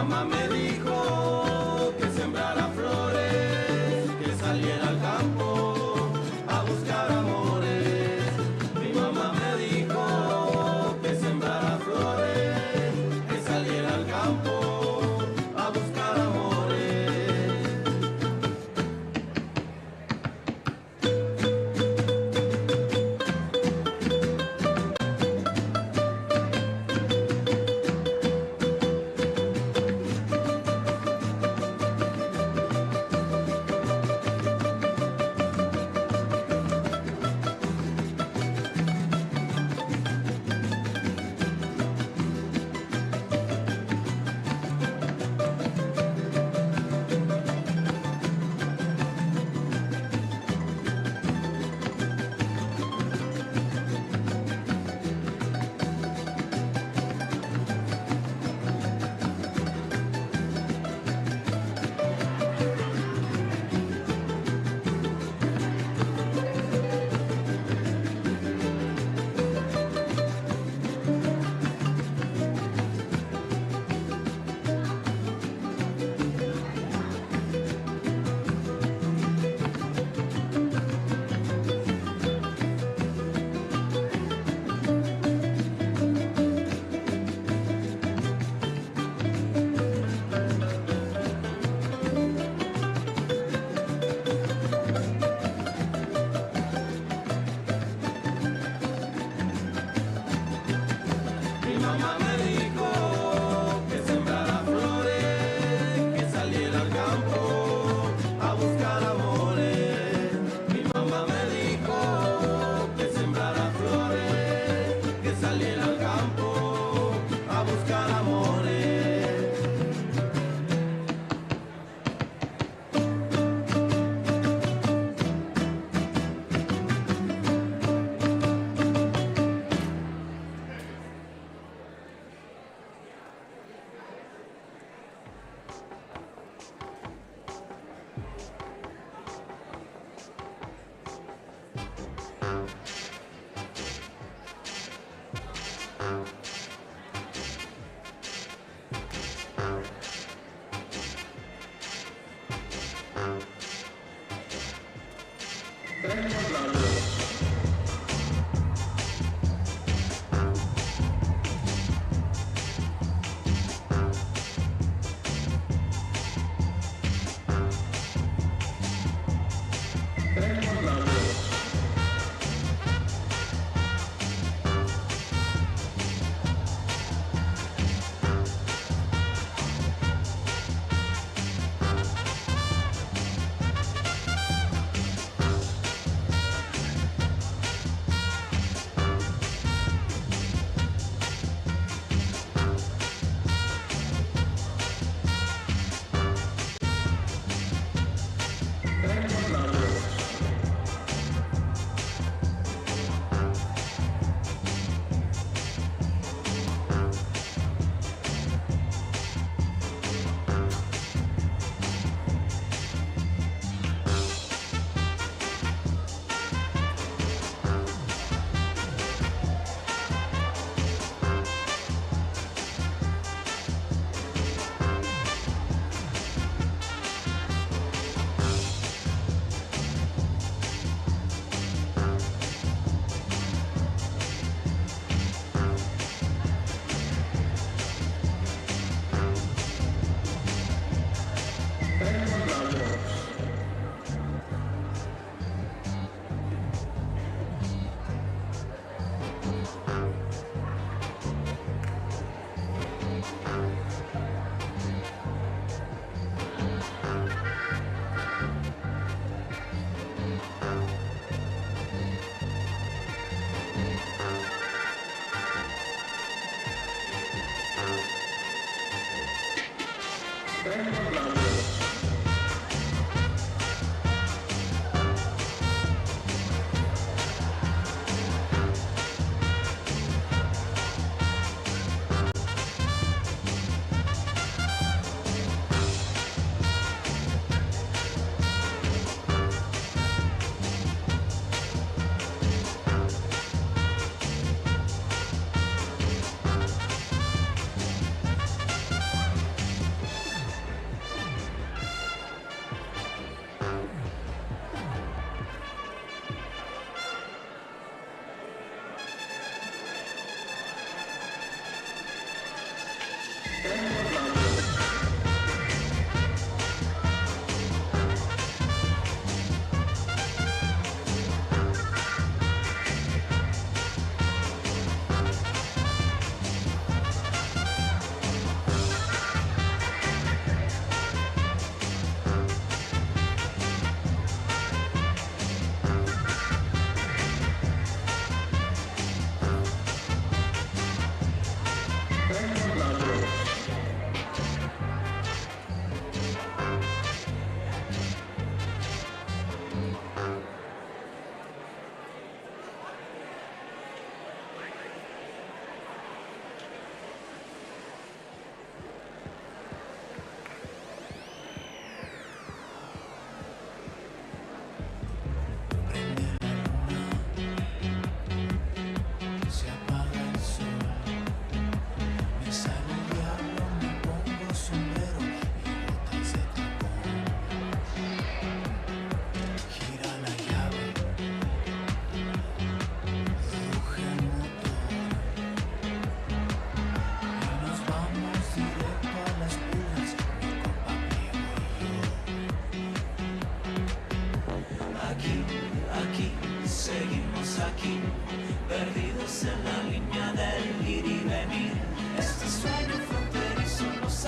mamá me dijo que sembrara flores, que saliera al campo a buscar amores. Mi mamá me dijo que sembrara flores, que saliera al campo a buscar amores. Mi mamá me dijo que sembrara flores, que saliera al campo a buscar amores. Mi mamá me dijo que sembrara flores, que saliera al campo a buscar amores.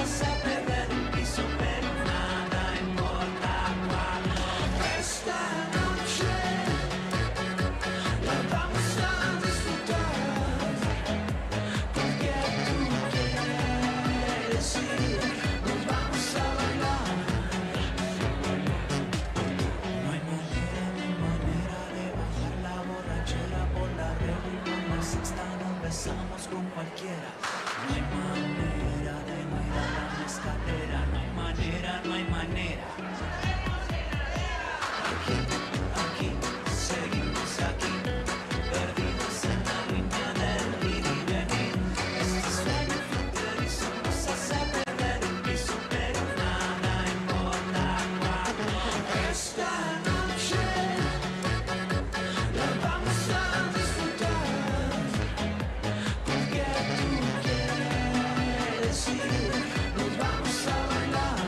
hace perder el piso, pero nada importa cuando esta noche la vamos a disfrutar, porque tú quieres ir, nos vamos a bailar. No hay manera de bajar la borrachera por la regla y con la sexta nos besamos con cualquiera. No hay manera de no ir a la mezcalera, no hay manera, no hay manera. Aquí, seguimos aquí, perdidos en la línea del ir y venir. Este sueño fronterizo nos hace perder el piso, pero nada importa cuando esta noche la vamos a disfrutar, porque tú quieres ir, nos vamos a bailar.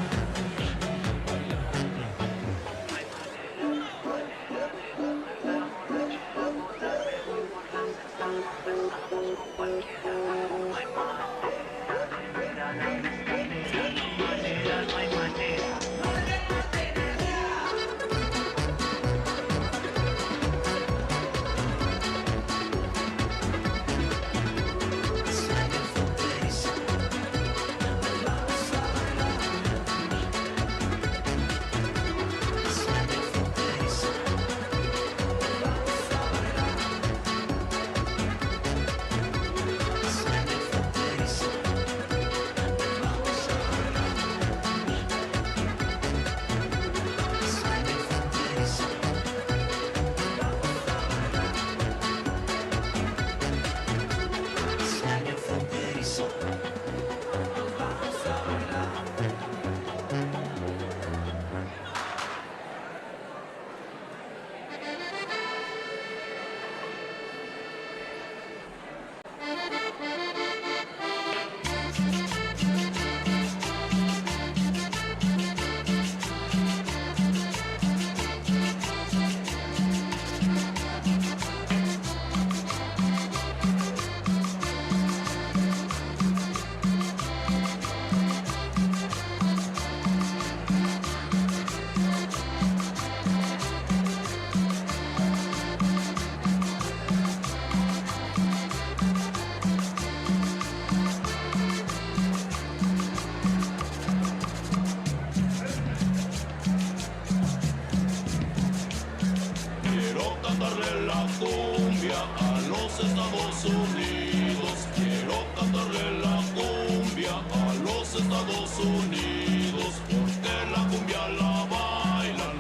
Quiero cantarle la cumbia a los Estados Unidos. Quiero cantarle la cumbia a los Estados Unidos. Porque la cumbia la bailan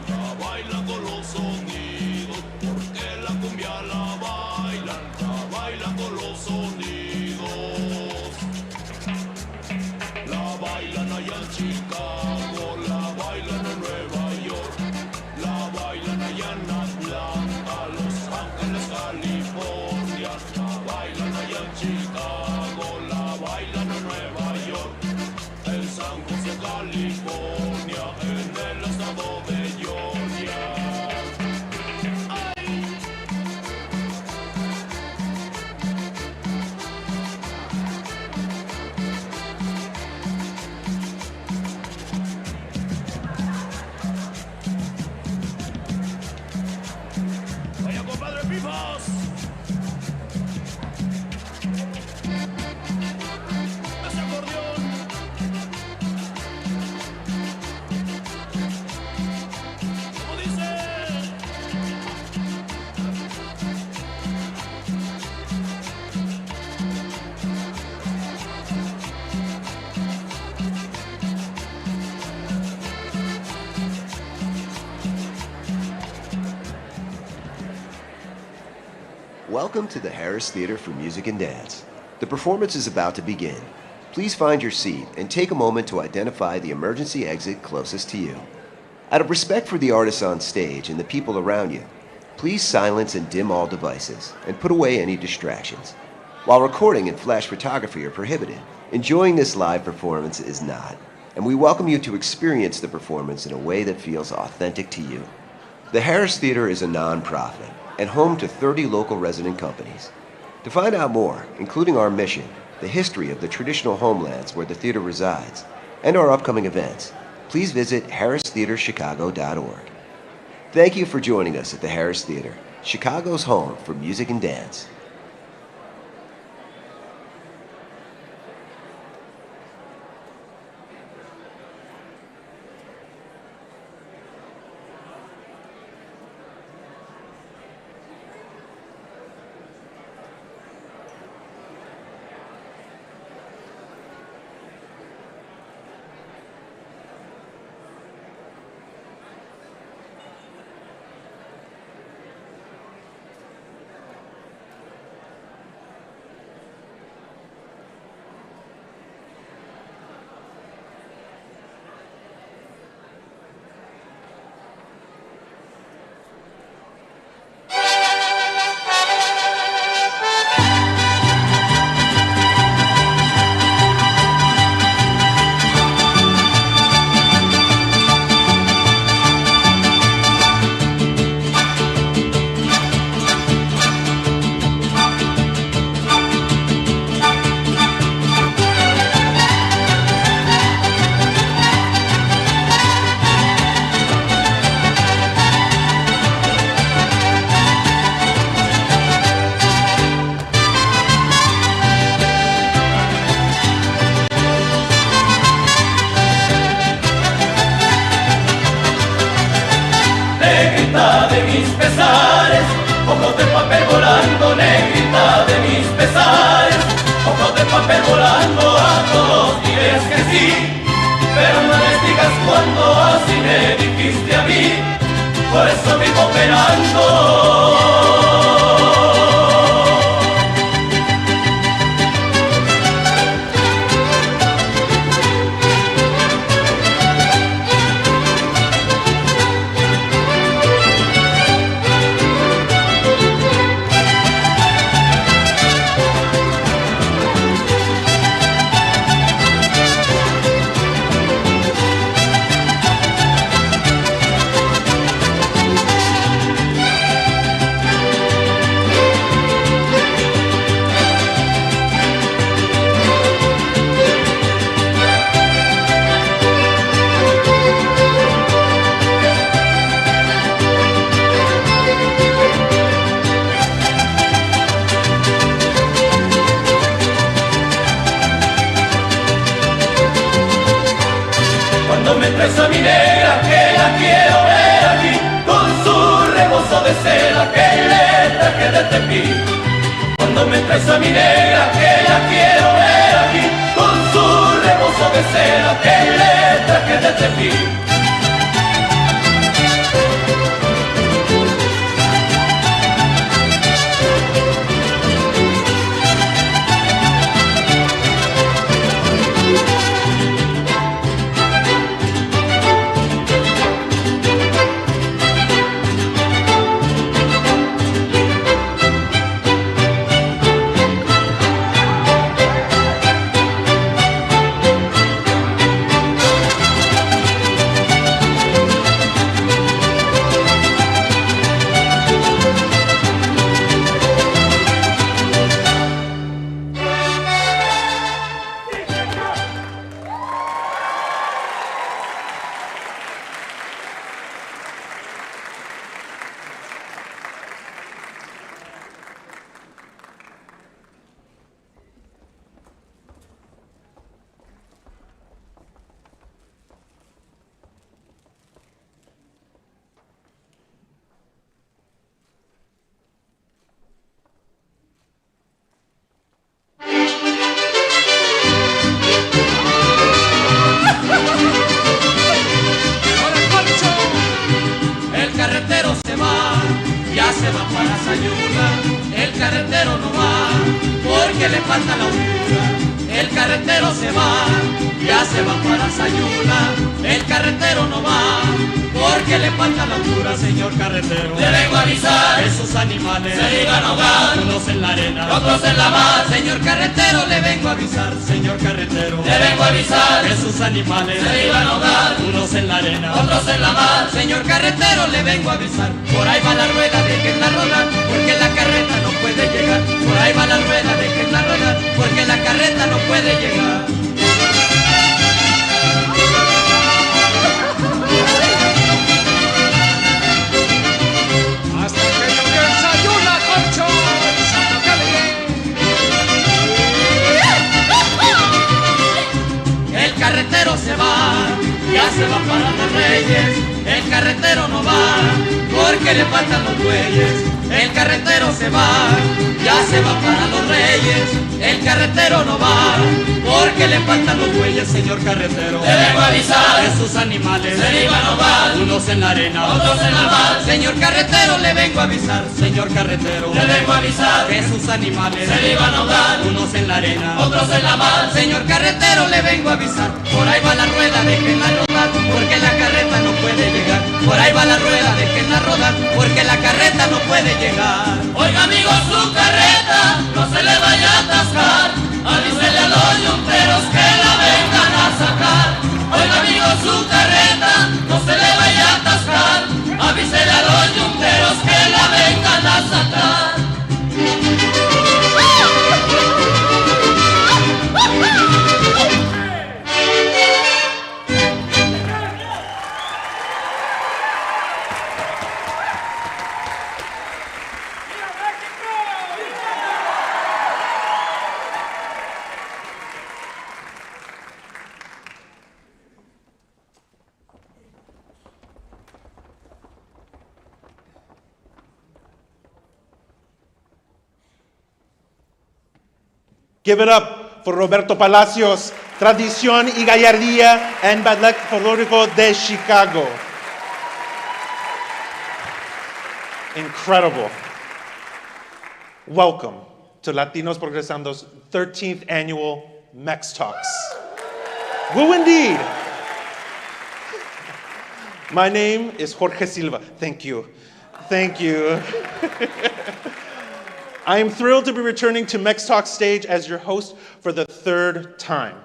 con los sonidos. Porque la cumbia la bailan con los sonidos. La bailan allá en Chicago, la bailan en Nueva York, la bailan allá en Atlanta, Los Ángeles, California, la bailan allá en Chicago, la bailan en Nueva York, en San José, California, en el estado de Georgia. Vaya, compadre Pifas. Ese acordeón. Como dice. Welcome to the Harris Theater for Music and Dance. The performance is about to begin. Please find your seat and take a moment to identify the emergency exit closest to you. Out of respect for the artists on stage and the people around you, please silence and dim all devices and put away any distractions. While recording and flash photography are prohibited, enjoying this live performance is not, and we welcome you to experience the performance in a way that feels authentic to you. The Harris Theater is a non-profit and home to 30 local resident companies. To find out more, including our mission, the history of the traditional homelands where the theater resides, and our upcoming events, please visit harristheatrechicago.org. Thank you for joining us at the Harris Theater, Chicago's home for music and dance. Negrita de mis pesares, ojos de papel volando, negrita de mis pesares, ojos de papel volando, a todos diles que sí, pero no les digas cuando así me dijiste a mí, por eso vivo penando. Me traes a mi negra que la quiero ver aquí, con su rebozo de seda que le traje de Tepic. Cuando me traes a mi negra que la quiero ver aquí, con su rebozo de seda que le traje de Tepic. falta la hondura. El carretero se va, ya se va para Sayula. El carretero no va, porque le falta la hondura, señor carretero. Le vengo a avisar, esos animales se iban a ahogar, unos en la arena, otros en la mar. Señor carretero, le vengo a avisar, señor carretero. Le vengo a avisar, esos animales se iban a ahogar, unos en la arena, otros en la mar. Señor carretero, le vengo a avisar, por ahí va la rueda, déjenla rodar, porque la carreta no puede llegar. Por ahí va la rueda, déjenla rodar, porque la carreta no puede llegar. carretero se va, ya se va para los Reyes. El carretero no va, porque le faltan los bueyes. El carretero se va, ya se va para los Reyes. El carretero no va, porque le faltan los bueyes, señor carretero. Le vengo a avisar que sus animales se le iban a ahogar, unos en la arena, otros en la mar. Señor carretero, le vengo a avisar, señor carretero. Le vengo a avisar que sus animales se le iban a ahogar, unos en la arena, otros en la mar. Señor carretero, le vengo a avisar, por ahí va la rueda, déjenla rodar, porque la carreta no puede llegar. Por ahí va la rueda, déjenla rodar, porque la carreta no puede llegar. Oiga amigo, su carreta no se le vaya a atascar, avísele a los yunteros que la vengan a sacar. Oiga amigo, su carreta no se le vaya a atascar, avísele a los yunteros que la vengan a sacar. Give it up for Roberto Palacios, Tradición y Gallardía and Ballet Folklórico de Chicago. Incredible. Welcome to Latinos Progresando's 13th annual MEX Talks. Woo indeed. My name is Jorge Silva. Thank you. Thank you. I am thrilled to be returning to MEX Talks stage as your host for the third time.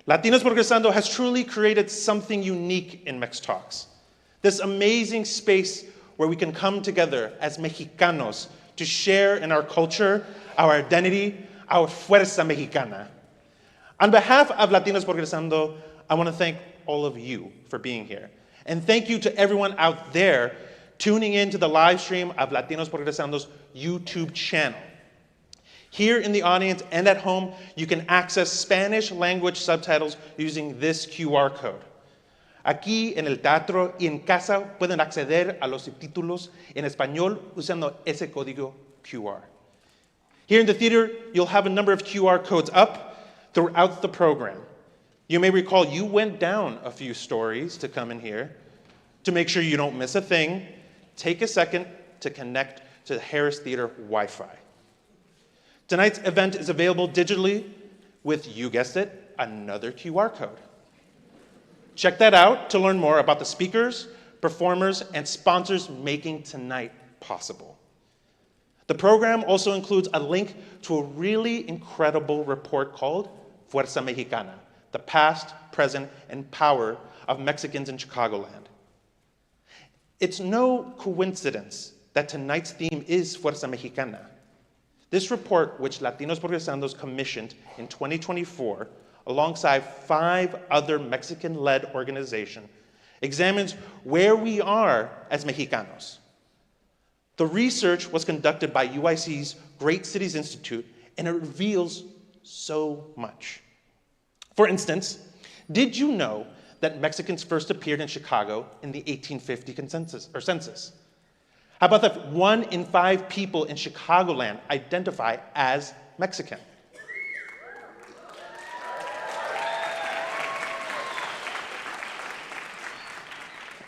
Latinos Progresando has truly created something unique in MEX Talks. This amazing space where we can come together as Mexicanos to share in our culture, our identity, our fuerza mexicana. On behalf of Latinos Progresando, I want to thank all of you for being here. And thank you to everyone out there tuning in to the live stream of Latinos Progresando's YouTube channel. Here in the audience and at home, you can access Spanish language subtitles using this QR code. Aquí en el teatro y en casa pueden acceder a los subtítulos en español usando ese código QR. Here in the theater, you'll have a number of QR codes up throughout the program. You may recall you went down a few stories to come in here. To make sure you don't miss a thing, take a second to connect to the Harris Theater Wi-Fi. Tonight's event is available digitally with, you guessed it, another QR code. Check that out to learn more about the speakers, performers, and sponsors making tonight possible. The program also includes a link to a really incredible report called Fuerza Mexicana, the past, present, and power of Mexicans in Chicagoland. It's no coincidence that tonight's theme is Fuerza Mexicana. This report, which Latinos Progresandos commissioned in 2024, alongside 5 other Mexican-led organizations, examines where we are as Mexicanos. The research was conducted by UIC's Great Cities Institute, and it reveals so much. For instance, did you know that Mexicans first appeared in Chicago in the 1850 census? How about that 1 in 5 people in Chicagoland identify as Mexican?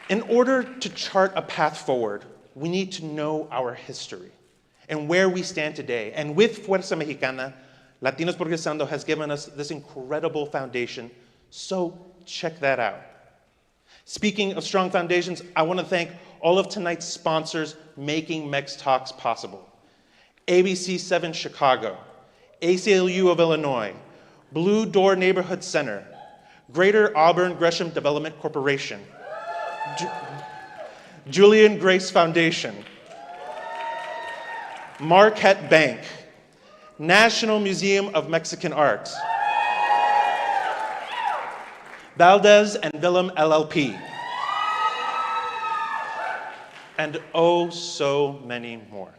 In order to chart a path forward, we need to know our history and where we stand today. And with Fuerza Mexicana, Latinos Progresando has given us this incredible foundation, so check that out. Speaking of strong foundations, I want to thank all of tonight's sponsors making MEX Talks possible. ABC7 Chicago, ACLU of Illinois, Blue Door Neighborhood Center, Greater Auburn Gresham Development Corporation, Julian Grace Foundation, Marquette Bank, National Museum of Mexican Art, Valdez and Willem LLP, and oh, so many more.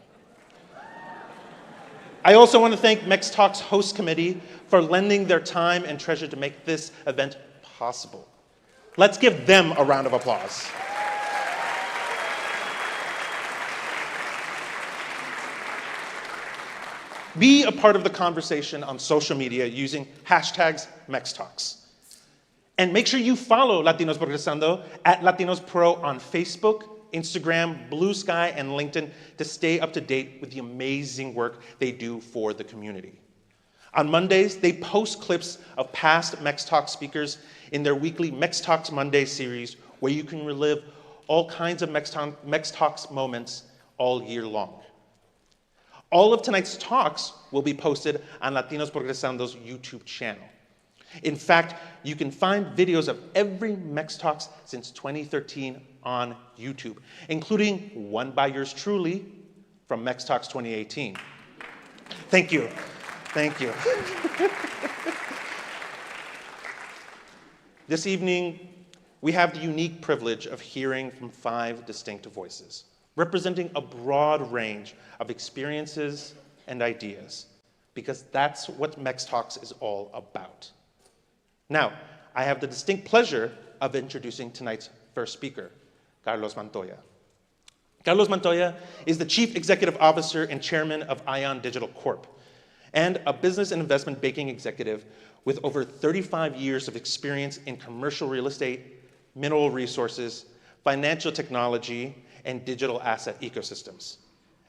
I also want to thank MEX Talks Host Committee for lending their time and treasure to make this event possible. Let's give them a round of applause. Be a part of the conversation on social media using hashtags MEXTalks. And make sure you follow Latinos Progresando at Latinos Pro on Facebook, Instagram, Blue Sky, and LinkedIn to stay up to date with the amazing work they do for the community. On Mondays, they post clips of past MEX Talks speakers in their weekly MEX Talks Monday series, where you can relive all kinds of MEX Talks moments all year long. All of tonight's talks will be posted on Latinos Progresando's YouTube channel. In fact, you can find videos of every MEX Talks since 2013 on YouTube, including one by yours truly from MEX Talks 2018. Thank you. Thank you. This evening, we have the unique privilege of hearing from 5 distinct voices, representing a broad range of experiences and ideas, because that's what MEX Talks is all about. Now, I have the distinct pleasure of introducing tonight's first speaker, Carlos Montoya. Carlos Montoya is the Chief Executive Officer and Chairman of Ion Digital Corp, and a business and investment banking executive with over 35 years of experience in commercial real estate, mineral resources, financial technology, and digital asset ecosystems.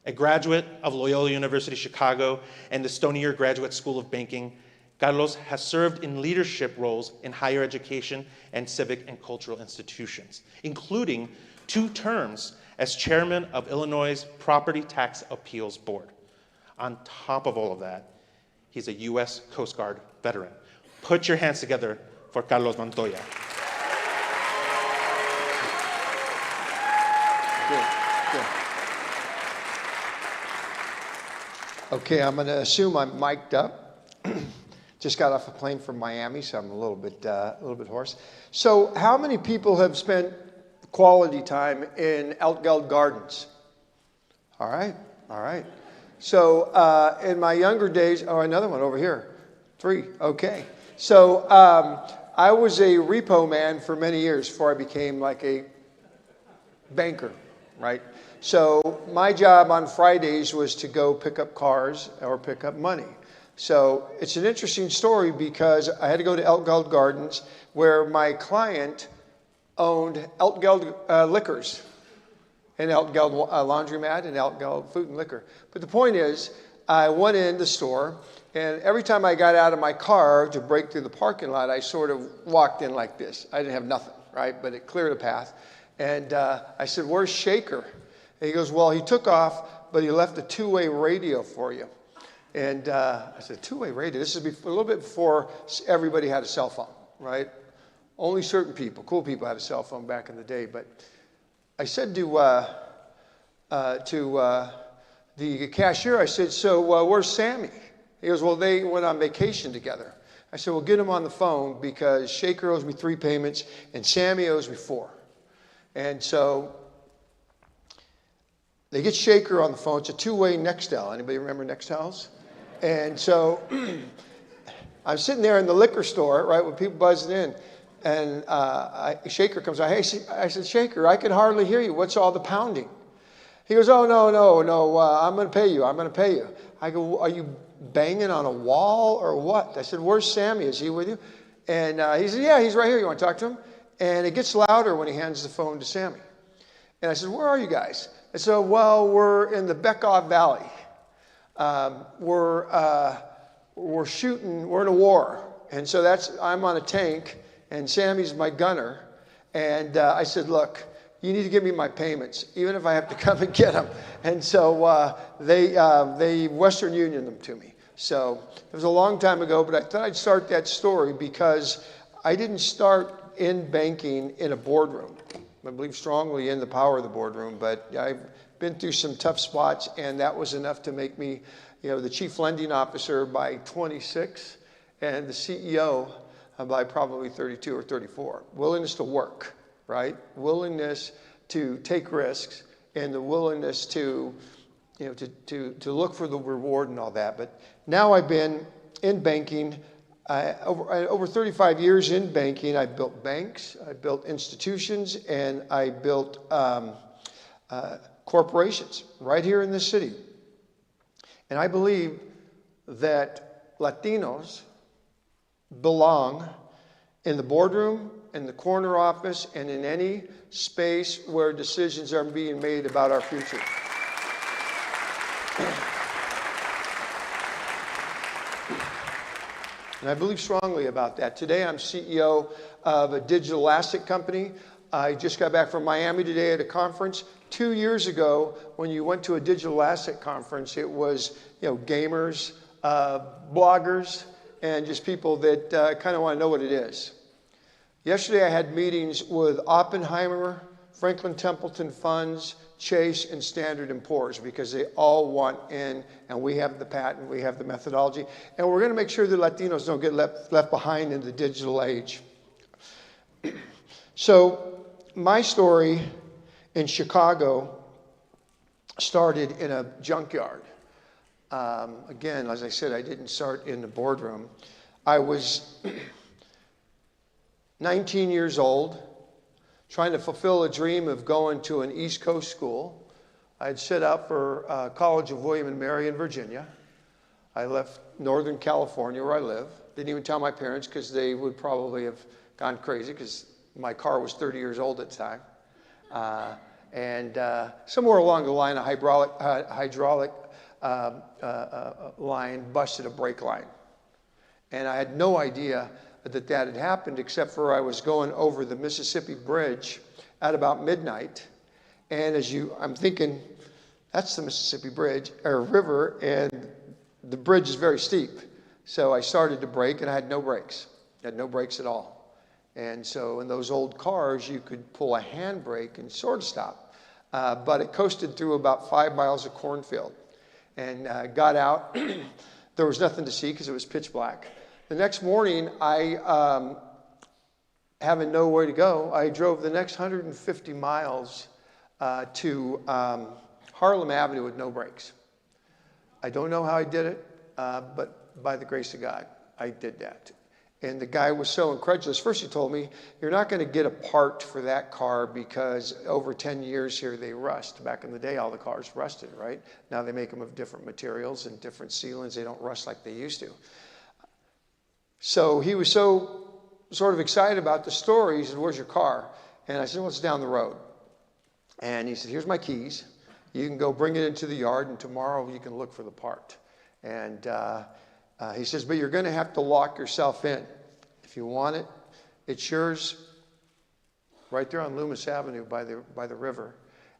A graduate of Loyola University Chicago and the Stonier Graduate School of Banking, Carlos has served in leadership roles in higher education and civic and cultural institutions, including 2 terms as chairman of Illinois' Property Tax Appeals Board. On top of all of that, he's a U.S. Coast Guard veteran. Put your hands together for Carlos Montoya. Good. Okay, I'm going to assume I'm mic'd up. Just got off a plane from Miami, so I'm a little bit hoarse. So, how many people have spent quality time in Elk Gardens? All right. So, in my younger days, another one over here. 3, okay. So, I was a repo man for many years before I became like a banker, right? So, my job on Fridays was to go pick up cars or pick up money. So it's an interesting story because I had to go to Elk Gardens where my client owned Elk Liquors and Elk Laundromat and Elk Food and Liquor. But the point is, I went in the store, and every time I got out of my car to break through the parking lot, I sort of walked in like this. I didn't have nothing, right? But it cleared a path. And I said, "Where's Shaker?" And he goes, "Well, he took off, but he left a 2-way radio for you." And I said, 2-way radio? This is a little bit before everybody had a cell phone, right? Only certain people, cool people, had a cell phone back in the day. But I said to the cashier, I said, "So where's Sammy?" He goes, "Well, they went on vacation together." I said, "Well, get him on the phone because Shaker owes me 3 payments and Sammy owes me 4. And so they get Shaker on the phone. It's a 2-way Nextel. Anybody remember Nextels? And so I'm sitting there in the liquor store, right, with people buzzing in, and Shaker comes out. "Hey," I said, "Shaker, I can hardly hear you. What's all the pounding?" He goes, "Oh, no, I'm going to pay you. I go, "Are you banging on a wall or what?" I said, "Where's Sammy? Is he with you?" And he said, "Yeah, he's right here. You want to talk to him?" And it gets louder when he hands the phone to Sammy. And I said, "Where are you guys?" And so, "Well, we're in the Bekoff Valley. We're shooting, we're in a war." And so I'm on a tank, and Sammy's my gunner. And I said, "Look, you need to give me my payments, even if I have to come and get them." And so they Western Union them to me. So it was a long time ago, but I thought I'd start that story because I didn't start in banking in a boardroom. I believe strongly in the power of the boardroom, but I've been through some tough spots, and that was enough to make me, the chief lending officer by 26 and the CEO by probably 32 or 34. Willingness to work, right? Willingness to take risks and the willingness to look for the reward and all that. But now I've been in banking Over 35 years in banking, I built banks, I built institutions, and I built corporations right here in this city. And I believe that Latinos belong in the boardroom, in the corner office, and in any space where decisions are being made about our future. And I believe strongly about that. Today, I'm CEO of a digital asset company. I just got back from Miami today at a conference. 2 years ago, when you went to a digital asset conference, it was, gamers, bloggers, and just people that kind of want to know what it is. Yesterday, I had meetings with Oppenheimer, Franklin Templeton Funds, Chase, and Standard & Poor's because they all want in, and we have the patent, we have the methodology, and we're going to make sure that Latinos don't get left behind in the digital age. So my story in Chicago started in a junkyard. Again, as I said, I didn't start in the boardroom. I was 19 years old, trying to fulfill a dream of going to an East Coast school. I had set out for College of William and Mary in Virginia. I left Northern California, where I live. Didn't even tell my parents because they would probably have gone crazy because my car was 30 years old at the time. And somewhere along the line, a hydraulic line busted a brake line. And I had no idea that had happened, except for I was going over the Mississippi Bridge at about midnight. And I'm thinking, that's the Mississippi Bridge, or river, and the bridge is very steep. So I started to brake, and I had no brakes. I had no brakes at all. And so in those old cars, you could pull a handbrake and sort of stop. But it coasted through about 5 miles of cornfield and got out. There was nothing to see because it was pitch black. The next morning, having nowhere to go, I drove the next 150 miles to Harlem Avenue with no brakes. I don't know how I did it, but by the grace of God, I did that. And the guy was so incredulous. First he told me, you're not going to get a part for that car because over 10 years here they rust. Back in the day, all the cars rusted, right? Now they make them of different materials and different sealants. They don't rust like they used to. So he was so sort of excited about the story. He said, where's your car? And I said, well, it's down the road. And he said, here's my keys. You can go bring it into the yard, and tomorrow you can look for the part. And he says, but you're going to have to lock yourself in. If you want it, it's yours right there on Loomis Avenue by the river.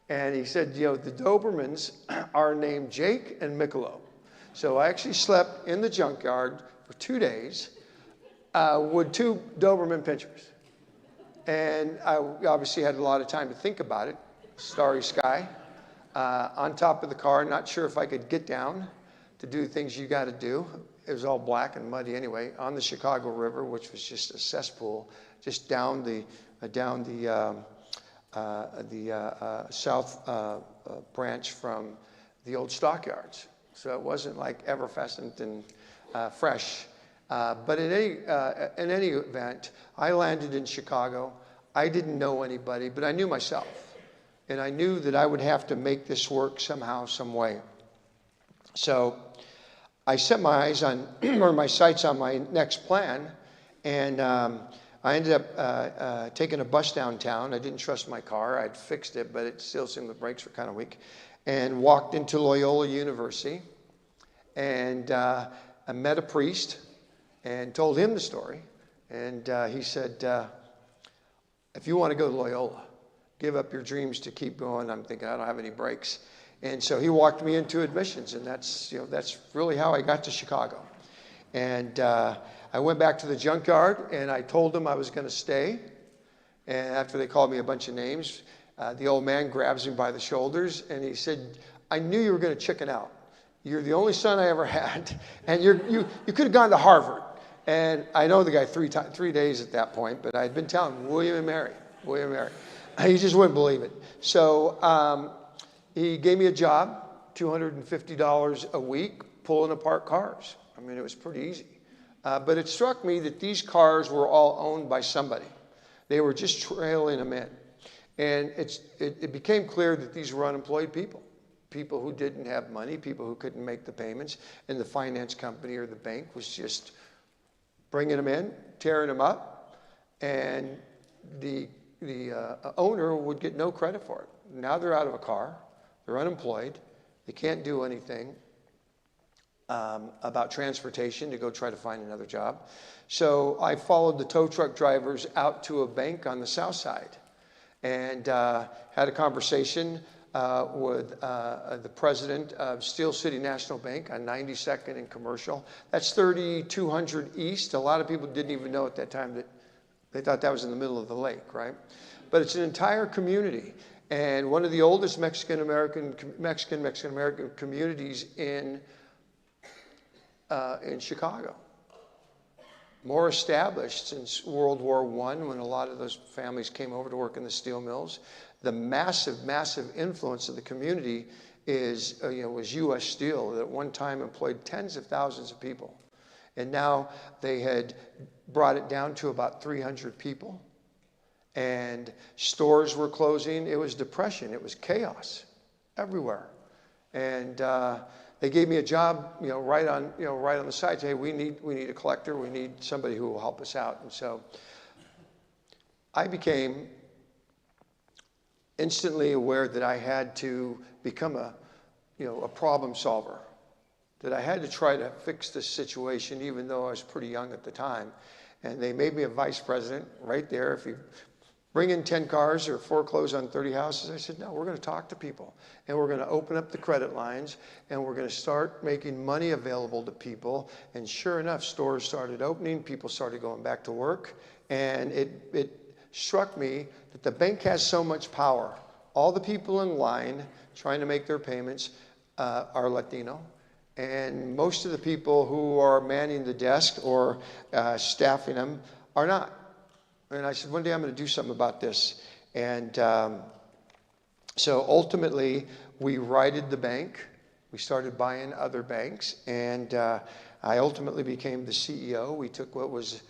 And he said, the Dobermans are named Jake and Michelob. So I actually slept in the junkyard for 2 days with 2 Doberman pinschers. And I obviously had a lot of time to think about it. Starry sky, on top of the car, not sure if I could get down to do things you got to do. It was all black and muddy anyway, on the Chicago River, which was just a cesspool, just down the south branch from the old stockyards. So it wasn't like effervescent and fresh. But in any event, I landed in Chicago. I didn't know anybody, but I knew myself. And I knew that I would have to make this work somehow, some way. So I set my eyes on, or my sights on my next plan, and I ended up taking a bus downtown. I didn't trust my car. I'd fixed it, but it still seemed the brakes were kind of weak. And walked into Loyola University, and I met a priest and told him the story. And he said, if you want to go to Loyola, give up your dreams to keep going. I'm thinking, I don't have any brakes. And so he walked me into admissions, and that's really how I got to Chicago. And I went back to the junkyard, and I told them I was going to stay. And after they called me a bunch of names, the old man grabs me by the shoulders, and he said, I knew you were going to chicken out. You're the only son I ever had, and you could have gone to Harvard. And I know the guy 3 days at that point, but I had been telling him, William and Mary. He just wouldn't believe it. So he gave me a job, $250 a week, pulling apart cars. I mean, it was pretty easy. But it struck me that these cars were all owned by somebody. They were just trailing them in. And it became clear that these were unemployed people, people who didn't have money, people who couldn't make the payments, and the finance company or the bank was just bringing them in, tearing them up, and the owner would get no credit for it. Now they're out of a car, they're unemployed, they can't do anything about transportation to go try to find another job. So I followed the tow truck drivers out to a bank on the south side and had a conversation with the president of Steel City National Bank on 92nd and Commercial. That's 3200 East. A lot of people didn't even know at that time that they thought that was in the middle of the lake, right? But it's an entire community, and one of the oldest Mexican-American communities in Chicago. More established since World War I, when a lot of those families came over to work in the steel mills. The massive, massive influence of the community was U.S. Steel, that at one time employed tens of thousands of people. And now they had brought it down to about 300 people. And stores were closing. It was depression. It was chaos everywhere. And they gave me a job, right on the side. Say, hey, we need a collector. We need somebody who will help us out. And so I became instantly aware that I had to become a problem solver. That I had to try to fix this situation, even though I was pretty young at the time. And they made me a vice president right there. If you bring in 10 cars or foreclose on 30 houses, I said, no, we're going to talk to people. And we're going to open up the credit lines, and we're going to start making money available to people. And sure enough, stores started opening, people started going back to work. And it struck me that the bank has so much power. All the people in line trying to make their payments are Latino. And most of the people who are manning the desk or staffing them are not. And I said, one day I'm going to do something about this. And so ultimately, we righted the bank. We started buying other banks. And I ultimately became the CEO. We took what was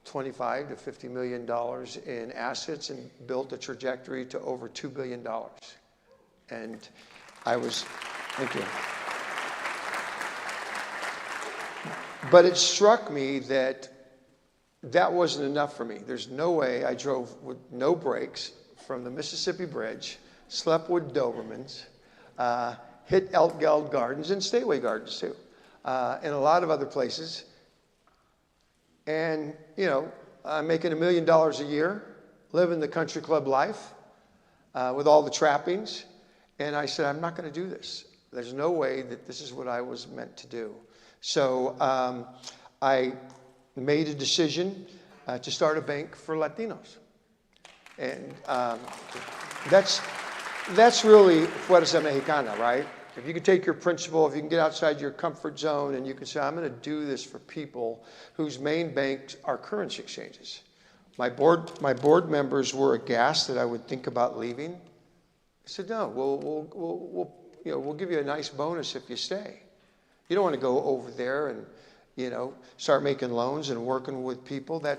$25 to $50 million in assets and built a trajectory to over $2 billion. And thank you. But it struck me that wasn't enough for me. There's no way. I drove with no brakes from the Mississippi Bridge, slept with Dobermans, hit Elk Geld Gardens and Stateway Gardens too, and a lot of other places. And, I'm making $1 million a year, living the country club life with all the trappings. And I said, I'm not going to do this. There's no way that this is what I was meant to do. So I made a decision to start a bank for Latinos. And that's really Fuerza Mexicana, right? If you can take your principle, if you can get outside your comfort zone and you can say, I'm going to do this for people whose main banks are currency exchanges. My board members were aghast that I would think about leaving. I said, no, we'll give you a nice bonus if you stay. You don't want to go over there and, start making loans and working with people. They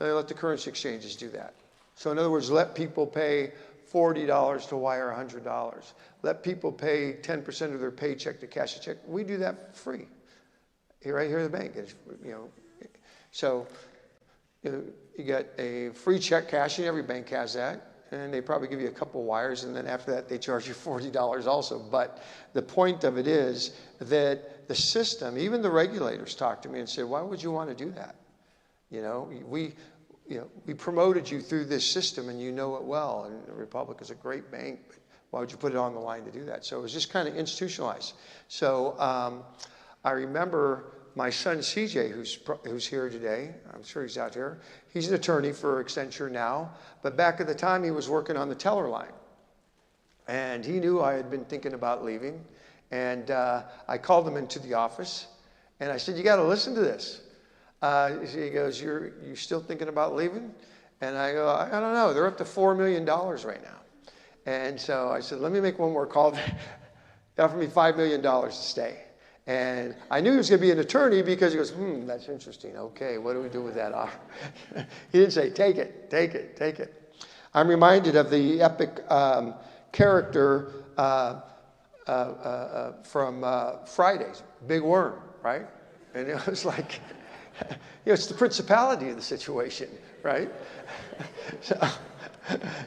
let the currency exchanges do that. So in other words, let people pay $40 to wire $100. Let people pay 10% of their paycheck to cash a check. We do that for free. Right here at the bank. So you get a free check cashing. Every bank has that. And they probably give you a couple wires, and then after that, they charge you $40 also. But the point of it is that the system, even the regulators talk to me and say, why would you want to do that? We promoted you through this system, and you know it well. And the Republic is a great bank, but why would you put it on the line to do that? So it was just kind of institutionalized. So I remember my son CJ, who's here today. I'm sure he's out here. He's an attorney for Accenture now, but back at the time he was working on the teller line, and he knew I had been thinking about leaving. And I called him into the office, and I said, "You got to listen to this." He goes, "You still thinking about leaving?" And I go, "I don't know. They're up to $4 million right now." And so I said, "Let me make one more call." They offered me $5 million to stay. And I knew he was going to be an attorney because he goes, that's interesting. Okay, what do we do with that offer? He didn't say, take it, take it, take it. I'm reminded of the epic character from Fridays, Big Worm, right? And it was like, it's the principality of the situation, right?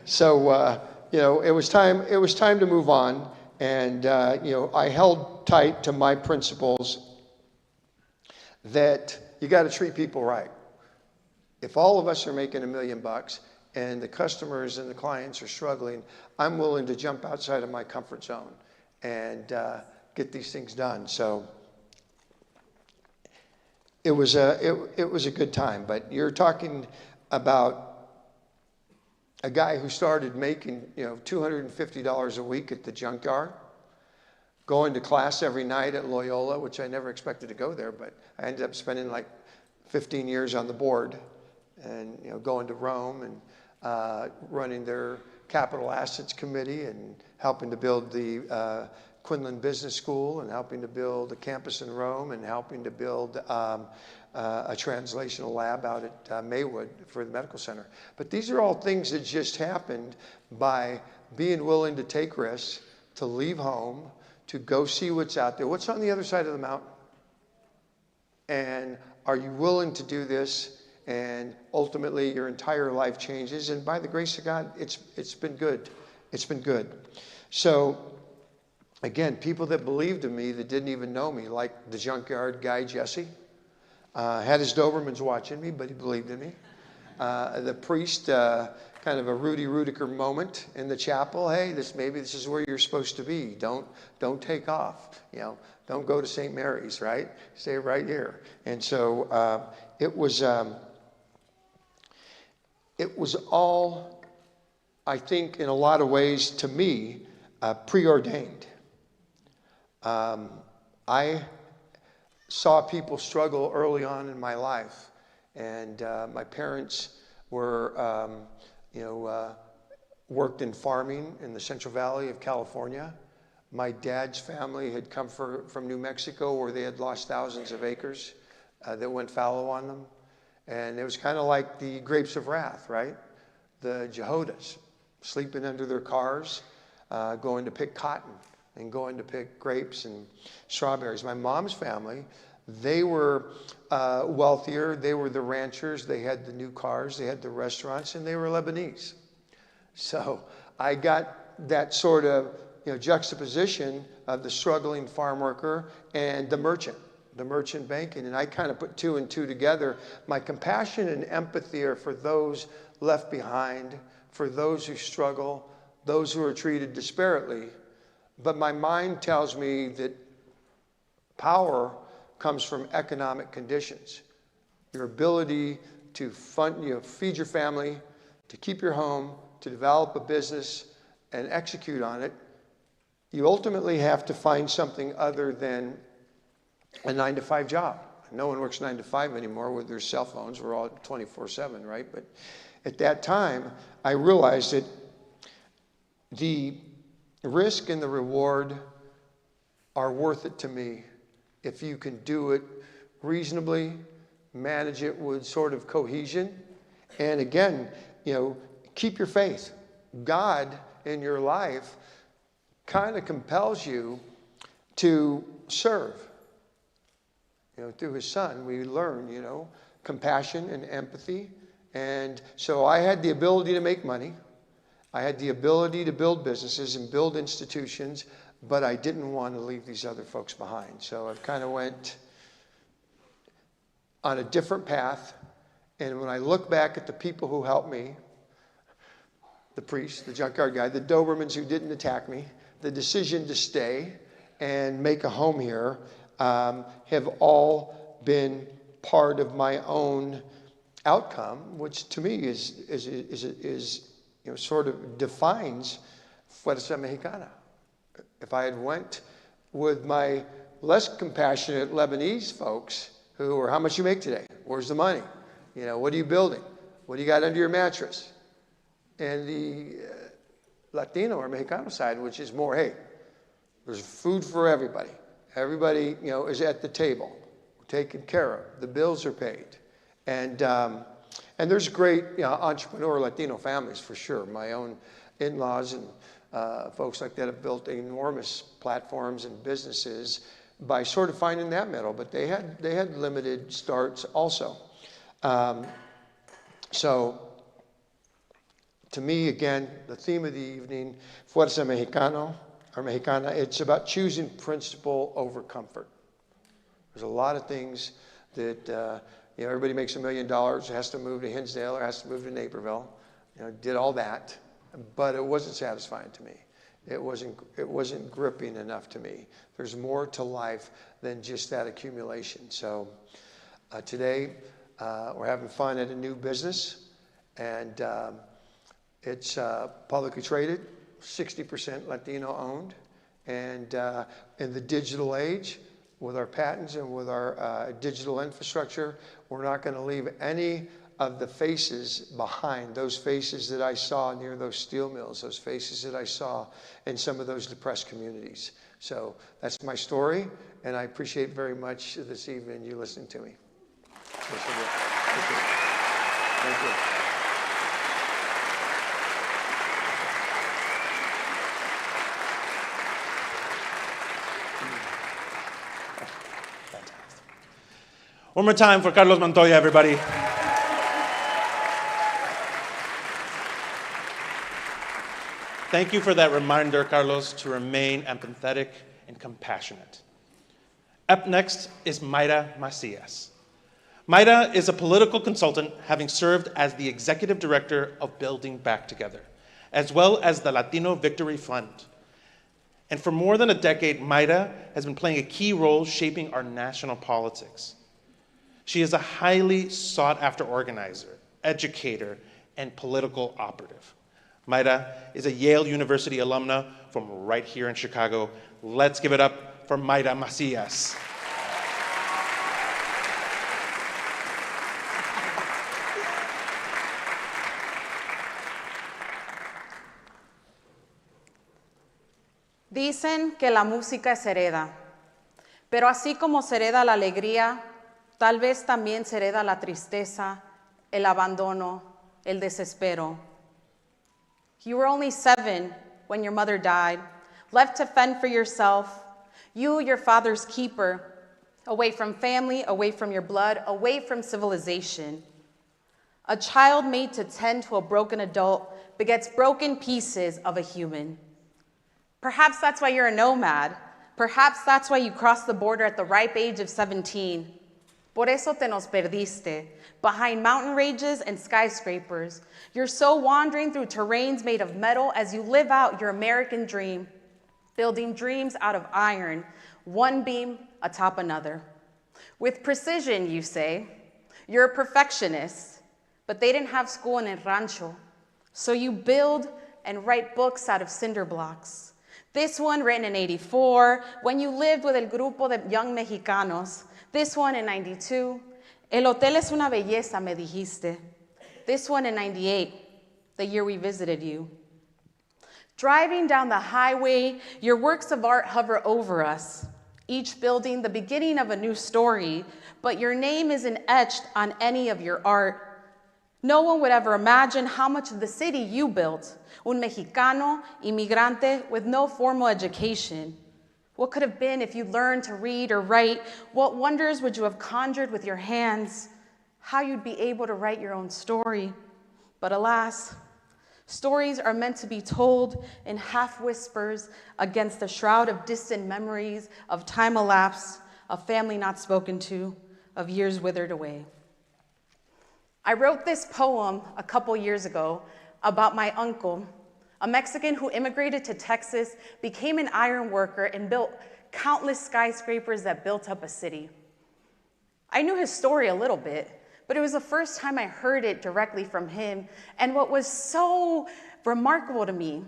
So it was time to move on. And, I held tight to my principles that you got to treat people right. If all of us are making $1 million and the customers and the clients are struggling, I'm willing to jump outside of my comfort zone and get these things done. So it was a good time. But you're talking about a guy who started making, $250 a week at the junkyard, going to class every night at Loyola, which I never expected to go there, but I ended up spending like 15 years on the board and, going to Rome and running their capital assets committee and helping to build the Quinlan Business School and helping to build a campus in Rome and helping to build a translational lab out at Maywood for the medical center. But these are all things that just happened by being willing to take risks, to leave home, to go see what's out there. What's on the other side of the mountain? And are you willing to do this? And ultimately your entire life changes. And by the grace of God, it's been good. It's been good. So again, people that believed in me that didn't even know me, like the junkyard guy, Jesse, had his Dobermans watching me, but he believed in me. The priest, kind of a Rudy Rudiker moment in the chapel. Hey, maybe this is where you're supposed to be. Don't take off. Don't go to St. Mary's, right? Stay right here. And so it was all, I think, in a lot of ways, to me, preordained. I saw people struggle early on in my life, and my parents were, worked in farming in the Central Valley of California. My dad's family had come from New Mexico, where they had lost thousands of acres that went fallow on them, and it was kind of like the grapes of wrath, right? The Jehodas sleeping under their cars, going to pick cotton and going to pick grapes and strawberries. My mom's family, they were wealthier. They were the ranchers. They had the new cars. They had the restaurants, and they were Lebanese. So I got that sort of juxtaposition of the struggling farm worker and the merchant banking. And I kind of put two and two together. My compassion and empathy are for those left behind, for those who struggle, those who are treated disparately. But my mind tells me that power comes from economic conditions. Your ability to fund, feed your family, to keep your home, to develop a business and execute on it. You ultimately have to find something other than a 9-to-5 job. No one works 9 to 5 anymore with their cell phones. We're all 24/7, right? But at that time, I realized that the risk and the reward are worth it to me if you can do it reasonably, manage it with sort of cohesion, and again, keep your faith. God in your life kind of compels you to serve. Through his son, we learn, compassion and empathy. And so I had the ability to make money. I had the ability to build businesses and build institutions, but I didn't want to leave these other folks behind. So I've kind of went on a different path. And when I look back at the people who helped me, the priest, the junkyard guy, the Dobermans who didn't attack me, the decision to stay and make a home here, have all been part of my own outcome, which to me is sort of defines Fuerza Mexicana. If I had went with my less compassionate Lebanese folks who were, how much you make today? Where's the money? What are you building? What do you got under your mattress? And the Latino or Mexicano side, which is more, hey, there's food for everybody. Everybody, is at the table, taken care of. The bills are paid. And there's great entrepreneur Latino families for sure. My own in-laws and folks like that have built enormous platforms and businesses by sort of finding that middle, but they had limited starts also. So to me, again, the theme of the evening, Fuerza Mexicano, or Mexicana, it's about choosing principle over comfort. There's a lot of things that, everybody makes $1 million, has to move to Hinsdale or has to move to Naperville, did all that, but it wasn't satisfying to me. It wasn't gripping enough to me. There's more to life than just that accumulation. So today, we're having fun at a new business, and it's publicly traded, 60% Latino owned, and in the digital age, with our patents and with our digital infrastructure, we're not going to leave any of the faces behind, those faces that I saw near those steel mills, those faces that I saw in some of those depressed communities. So that's my story, and I appreciate very much this evening you listening to me. Thank you. One more time for Carlos Montoya, everybody. Thank you for that reminder, Carlos, to remain empathetic and compassionate. Up next is Mayra Macias. Mayra is a political consultant, having served as the executive director of Building Back Together, as well as the Latino Victory Fund. And for more than a decade, Mayra has been playing a key role shaping our national politics. She is a highly sought-after organizer, educator, and political operative. Mayra is a Yale University alumna from right here in Chicago. Let's give it up for Mayra Macias. Dicen que la música se hereda, pero así como se hereda la alegría, tal vez también se hereda la tristeza, el abandono, el desespero. You were only 7 when your mother died, left to fend for yourself, you, your father's keeper, away from family, away from your blood, away from civilization. A child made to tend to a broken adult begets broken pieces of a human. Perhaps that's why you're a nomad. Perhaps that's why you crossed the border at the ripe age of 17. Por eso te nos perdiste, behind mountain ranges and skyscrapers. You're so wandering through terrains made of metal as you live out your American dream, building dreams out of iron, one beam atop another. With precision, you say. You're a perfectionist, but they didn't have school in El Rancho, so you build and write books out of cinder blocks. This one written in '84, when you lived with El Grupo de Young Mexicanos. This one in '92, El Hotel es una belleza, me dijiste. This one in '98, the year we visited you. Driving down the highway, your works of art hover over us, each building the beginning of a new story, but your name isn't etched on any of your art. No one would ever imagine how much of the city you built, un mexicano, inmigrante, with no formal education. What could have been if you learned to read or write? What wonders would you have conjured with your hands? How you'd be able to write your own story. But alas, stories are meant to be told in half whispers against the shroud of distant memories, of time elapsed, of family not spoken to, of years withered away. I wrote this poem a couple years ago about my uncle, a Mexican who immigrated to Texas, became an iron worker, and built countless skyscrapers that built up a city. I knew his story a little bit, but it was the first time I heard it directly from him. And what was so remarkable to me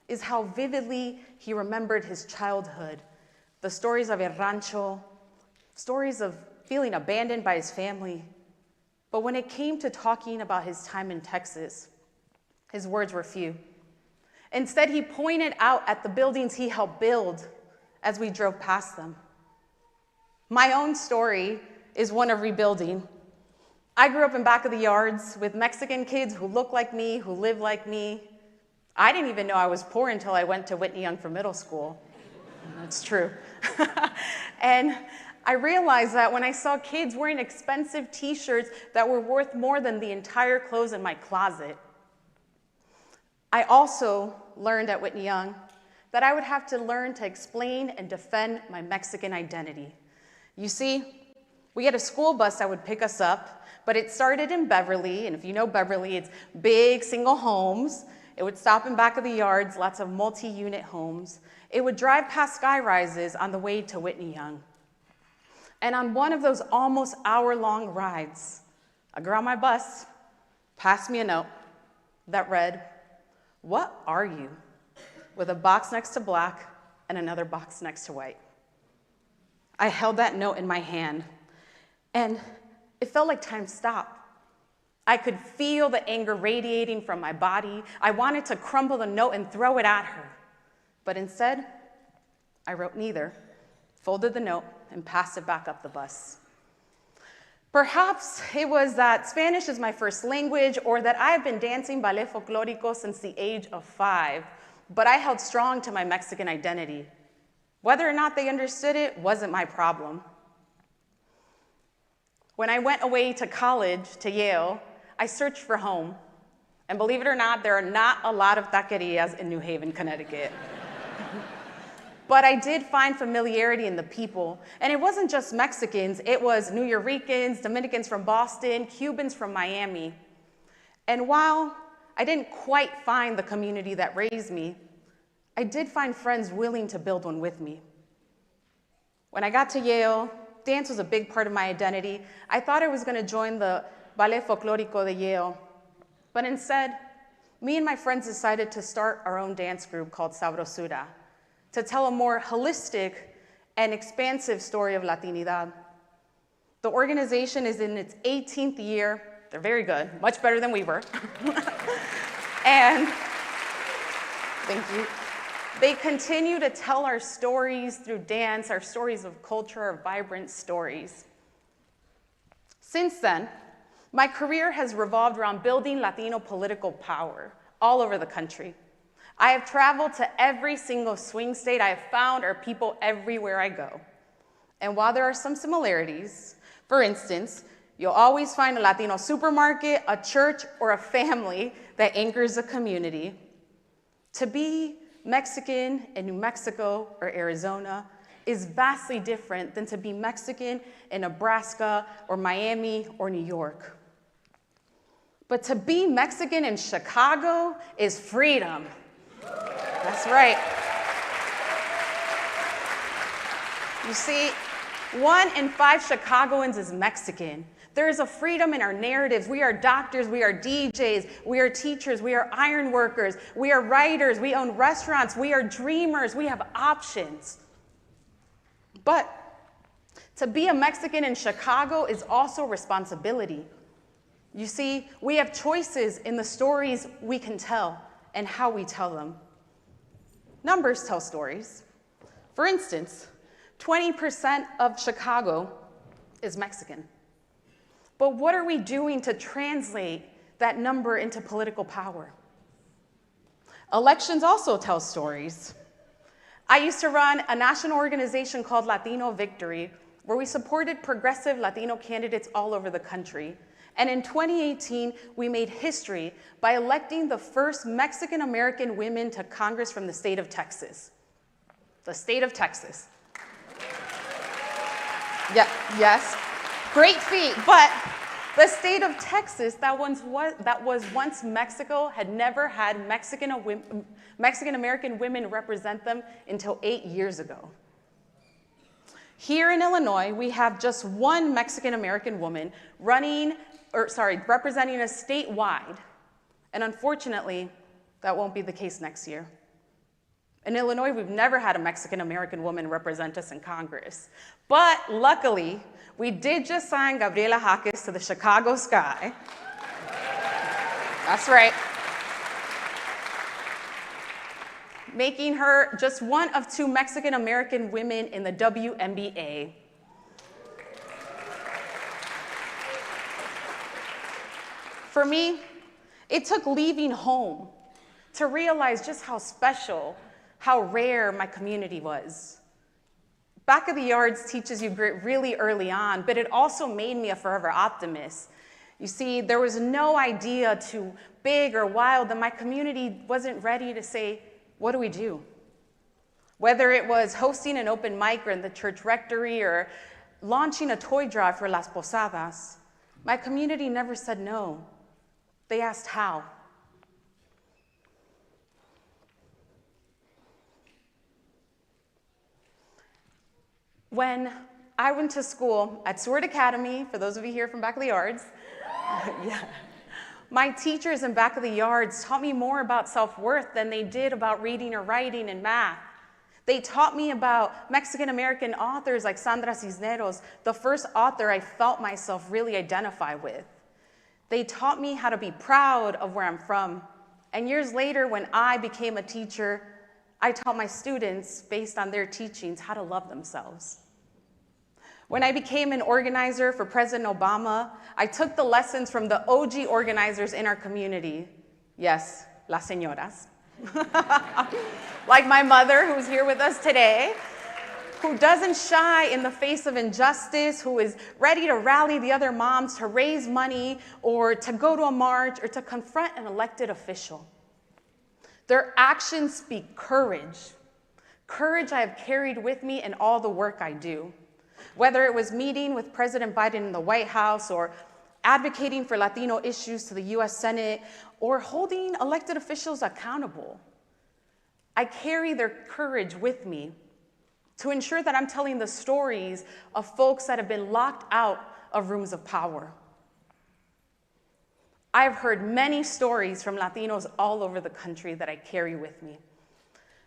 is how vividly he remembered his childhood, the stories of El Rancho, stories of feeling abandoned by his family. But when it came to talking about his time in Texas, his words were few. Instead, he pointed out at the buildings he helped build as we drove past them. My own story is one of rebuilding. I grew up in back of the yards with Mexican kids who look like me, who live like me. I didn't even know I was poor until I went to Whitney Young for middle school. That's true. And I realized that when I saw kids wearing expensive t-shirts that were worth more than the entire clothes in my closet. I also learned at Whitney Young that I would have to learn to explain and defend my Mexican identity. You see, we had a school bus that would pick us up, but it started in Beverly, and if you know Beverly, it's big single homes. It would stop in back of the yards, lots of multi-unit homes. It would drive past sky rises on the way to Whitney Young. And on one of those almost hour-long rides, a girl on my bus passed me a note that read, "What are you?" with a box next to black and another box next to white. I held that note in my hand, and it felt like time stopped. I could feel the anger radiating from my body. I wanted to crumple the note and throw it at her. But instead, I wrote neither, folded the note, and passed it back up the bus. Perhaps it was that Spanish is my first language, or that I have been dancing ballet folklorico since the age of 5, but I held strong to my Mexican identity. Whether or not they understood it wasn't my problem. When I went away to college, to Yale, I searched for home. And believe it or not, there are not a lot of taquerias in New Haven, Connecticut. But I did find familiarity in the people. And it wasn't just Mexicans, it was New Yorkers, Dominicans from Boston, Cubans from Miami. And while I didn't quite find the community that raised me, I did find friends willing to build one with me. When I got to Yale, dance was a big part of my identity. I thought I was going to join the Ballet Folklorico de Yale, but instead, me and my friends decided to start our own dance group called Sabrosura, to tell a more holistic and expansive story of Latinidad. The organization is in its 18th year. They're very good, much better than we were. And thank you. They continue to tell our stories through dance, our stories of culture, our vibrant stories. Since then, my career has revolved around building Latino political power all over the country. I have traveled to every single swing state. I have found our people everywhere I go. And while there are some similarities, for instance, you'll always find a Latino supermarket, a church, or a family that anchors a community. To be Mexican in New Mexico or Arizona is vastly different than to be Mexican in Nebraska or Miami or New York. But to be Mexican in Chicago is freedom. That's right. You see, 1 in 5 Chicagoans is Mexican. There is a freedom in our narratives. We are doctors, we are DJs, we are teachers, we are iron workers, we are writers, we own restaurants, we are dreamers, we have options. But to be a Mexican in Chicago is also responsibility. You see, we have choices in the stories we can tell and how we tell them. Numbers tell stories. For instance, 20% of Chicago is Mexican. But what are we doing to translate that number into political power? Elections also tell stories. I used to run a national organization called Latino Victory, where we supported progressive Latino candidates all over the country. And in 2018, we made history by electing the first Mexican-American women to Congress from the state of Texas. The state of Texas. Yeah, yes, great feat, but the state of Texas, that was once Mexico, had never had Mexican-American women represent them until 8 years ago. Here in Illinois, we have just one Mexican-American woman representing us statewide. And unfortunately, that won't be the case next year. In Illinois, we've never had a Mexican-American woman represent us in Congress. But luckily, we did just sign Gabriela Jaques to the Chicago sky. That's right. Making her just one of 2 Mexican-American women in the WNBA. For me, it took leaving home to realize just how special, how rare my community was. Back of the Yards teaches you grit really early on, but it also made me a forever optimist. You see, there was no idea too big or wild that my community wasn't ready to say, what do we do? Whether it was hosting an open mic or in the church rectory or launching a toy drive for Las Posadas, my community never said no. They asked how. When I went to school at Seward Academy, for those of you here from Back of the Yards, yeah, my teachers in Back of the Yards taught me more about self-worth than they did about reading or writing and math. They taught me about Mexican-American authors like Sandra Cisneros, the first author I felt myself really identify with. They taught me how to be proud of where I'm from. And years later, when I became a teacher, I taught my students, based on their teachings, how to love themselves. When I became an organizer for President Obama, I took the lessons from the OG organizers in our community. Yes, las señoras. Like my mother, who's here with us today, who doesn't shy in the face of injustice, who is ready to rally the other moms to raise money or to go to a march or to confront an elected official. Their actions speak courage. Courage I have carried with me in all the work I do. Whether it was meeting with President Biden in the White House or advocating for Latino issues to the US Senate or holding elected officials accountable, I carry their courage with me to ensure that I'm telling the stories of folks that have been locked out of rooms of power. I've heard many stories from Latinos all over the country that I carry with me.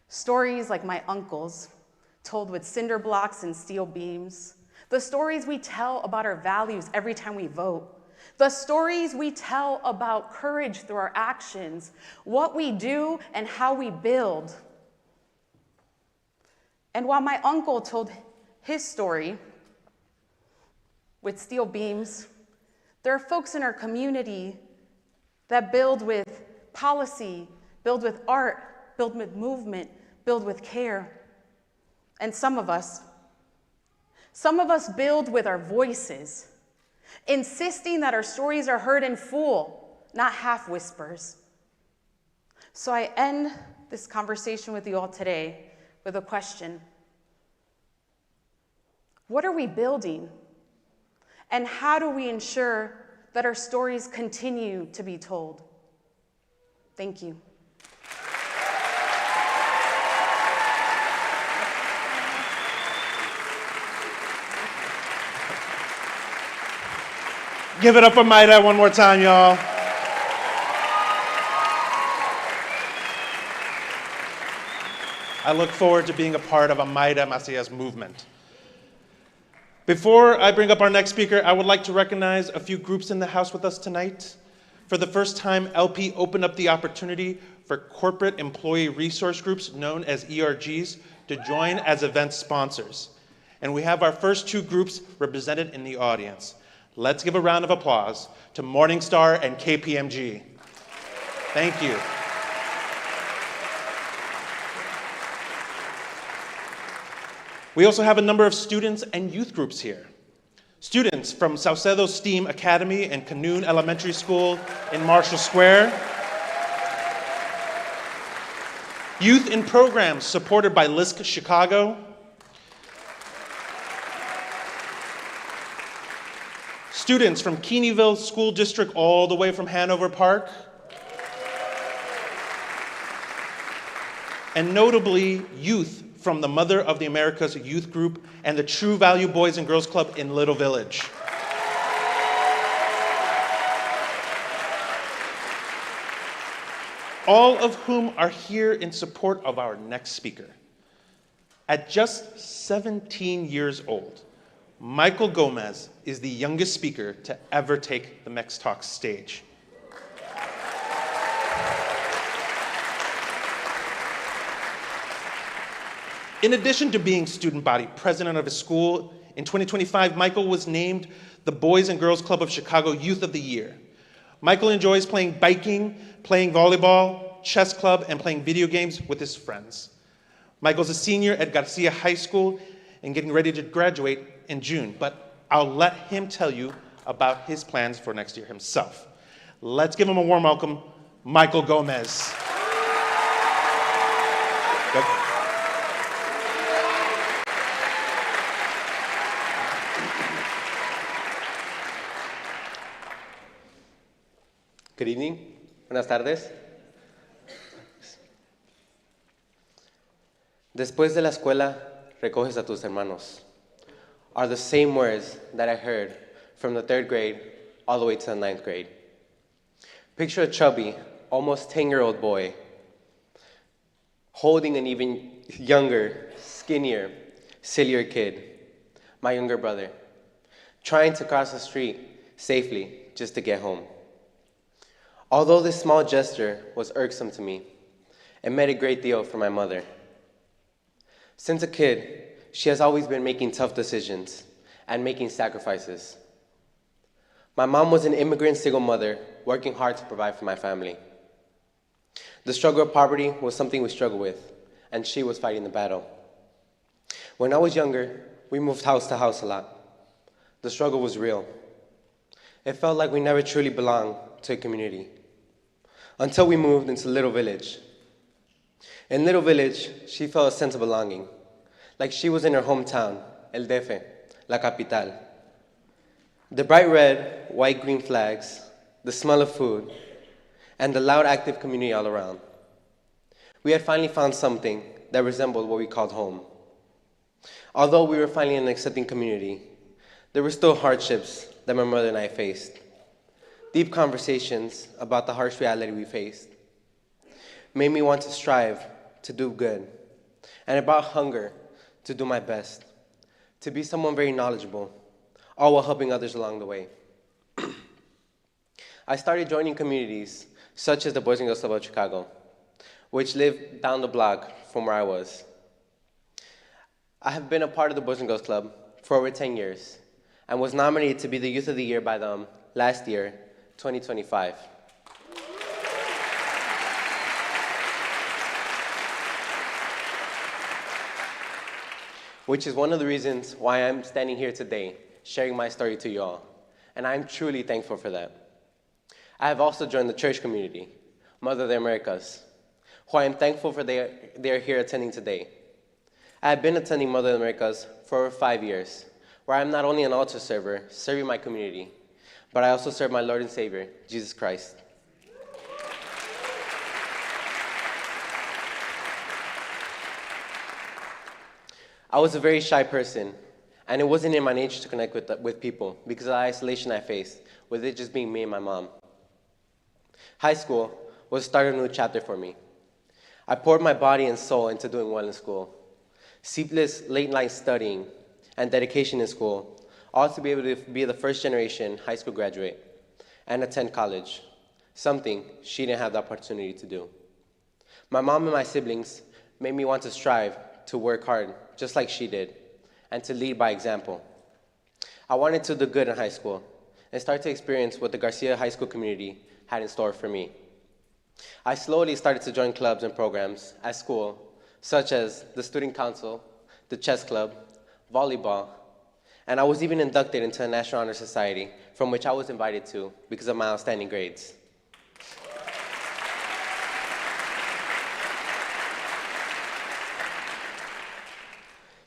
Stories like my uncle's, told with cinder blocks and steel beams. The stories we tell about our values every time we vote. The stories we tell about courage through our actions, what we do and how we build. And while my uncle told his story with steel beams, there are folks in our community that build with policy, build with art, build with movement, build with care. And some of us build with our voices, insisting that our stories are heard in full, not half whispers. So I end this conversation with you all today with a question. What are we building? And how do we ensure that our stories continue to be told? Thank you. Give it up for Maida one more time, y'all. I look forward to being a part of a Maida Macias movement. Before I bring up our next speaker, I would like to recognize a few groups in the house with us tonight. For the first time, LP opened up the opportunity for corporate employee resource groups known as ERGs to join as event sponsors. And we have our first two groups represented in the audience. Let's give a round of applause to Morningstar and KPMG. Thank you. We also have a number of students and youth groups here. Students from Saucedo STEAM Academy and Canoon Elementary School in Marshall Square. Youth in programs supported by LISC Chicago. Students from Keeneyville School District all the way from Hanover Park. And notably, youth from the Mother of the Americas Youth Group and the True Value Boys and Girls Club in Little Village. All of whom are here in support of our next speaker. At just 17 years old, Michael Gomez is the youngest speaker to ever take the MEX Talks stage. In addition to being student body president of his school, in 2025, Michael was named the Boys and Girls Club of Chicago Youth of the Year. Michael enjoys playing biking, playing volleyball, chess club, and playing video games with his friends. Michael's a senior at Garcia High School and getting ready to graduate in June, but I'll let him tell you about his plans for next year himself. Let's give him a warm welcome, Michael Gomez. Good evening. Buenas tardes. Después de la escuela, recoges a tus hermanos, are the same words that I heard from the 3rd grade all the way to the 9th grade. Picture a chubby, almost 10-year-old boy holding an even younger, skinnier, sillier kid, my younger brother, trying to cross the street safely just to get home. Although this small gesture was irksome to me, it meant a great deal for my mother. Since a kid, she has always been making tough decisions and making sacrifices. My mom was an immigrant single mother working hard to provide for my family. The struggle of poverty was something we struggled with, and she was fighting the battle. When I was younger, we moved house to house a lot. The struggle was real. It felt like we never truly belonged to a community, until we moved into Little Village. In Little Village, she felt a sense of belonging, like she was in her hometown, El DF, La Capital. The bright red, white, green flags, the smell of food, and the loud, active community all around. We had finally found something that resembled what we called home. Although we were finally an accepting community, there were still hardships that my mother and I faced. Deep conversations about the harsh reality we faced made me want to strive to do good, and it brought hunger to do my best, to be someone very knowledgeable, all while helping others along the way. I started joining communities such as the Boys and Girls Club of Chicago, which lived down the block from where I was. I have been a part of the Boys and Girls Club for over 10 years and was nominated to be the Youth of the Year by them last year, 2025. Which is one of the reasons why I'm standing here today, sharing my story to you all. And I'm truly thankful for that. I have also joined the church community, Mother of the Americas, who I am thankful for they are here attending today. I have been attending Mother of the Americas for over 5 years, where I'm not only an altar server, serving my community, but I also serve my Lord and Savior, Jesus Christ. I was a very shy person, and it wasn't in my nature to connect with people because of the isolation I faced, with it just being me and my mom. High school was the start of a new chapter for me. I poured my body and soul into doing well in school. Sleepless, late-night studying, and dedication in school, all to be able to be the first generation high school graduate and attend college, something she didn't have the opportunity to do. My mom and my siblings made me want to strive to work hard, just like she did, and to lead by example. I wanted to do good in high school and start to experience what the Garcia High School community had in store for me. I slowly started to join clubs and programs at school, such as the Student Council, the Chess Club, volleyball, and I was even inducted into the National Honor Society, from which I was invited to because of my outstanding grades.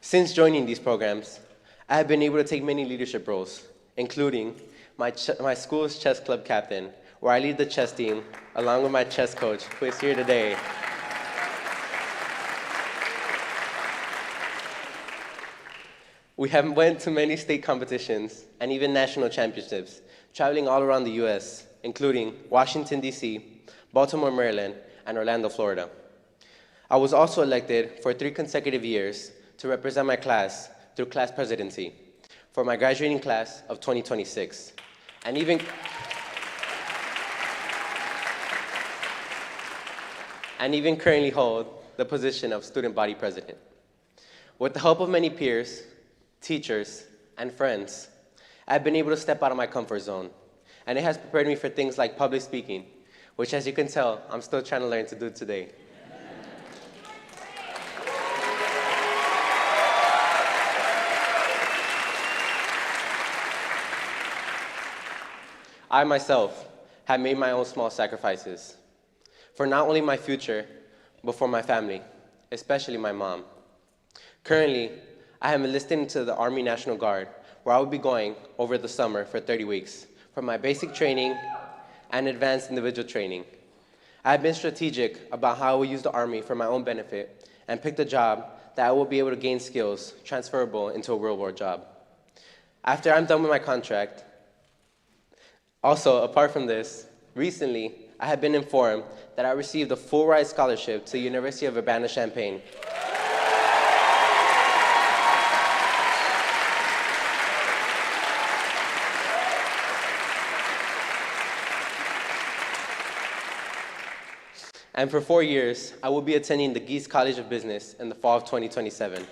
Since joining these programs, I have been able to take many leadership roles, including my school's chess club captain, where I lead the chess team along with my chess coach, who is here today. We have went to many state competitions and even national championships, traveling all around the US, including Washington, D.C., Baltimore, Maryland, and Orlando, Florida. I was also elected for 3 consecutive years to represent my class through class presidency for my graduating class of 2026, and even currently hold the position of student body president. With the help of many peers, teachers, and friends, I've been able to step out of my comfort zone and it has prepared me for things like public speaking, which, as you can tell, I'm still trying to learn to do today. I myself have made my own small sacrifices for not only my future, but for my family, especially my mom. Currently, I am enlisted into the Army National Guard, where I will be going over the summer for 30 weeks for my basic training and advanced individual training. I have been strategic about how I will use the Army for my own benefit and picked a job that I will be able to gain skills transferable into a real world job. After I'm done with my contract, also, apart from this, recently, I have been informed that I received a full ride scholarship to the University of Urbana-Champaign. And for 4 years, I will be attending the Geese College of Business in the fall of 2027.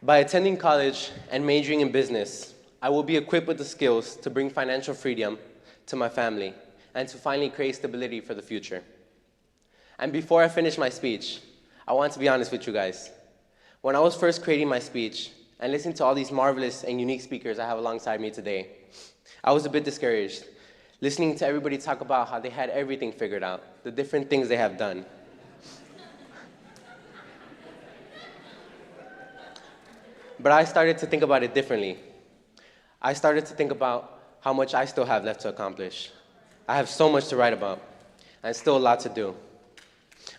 By attending college and majoring in business, I will be equipped with the skills to bring financial freedom to my family and to finally create stability for the future. And before I finish my speech, I want to be honest with you guys. When I was first creating my speech and listening to all these marvelous and unique speakers I have alongside me today, I was a bit discouraged, listening to everybody talk about how they had everything figured out, the different things they have done. But I started to think about it differently. I started to think about how much I still have left to accomplish. I have so much to write about, and still a lot to do.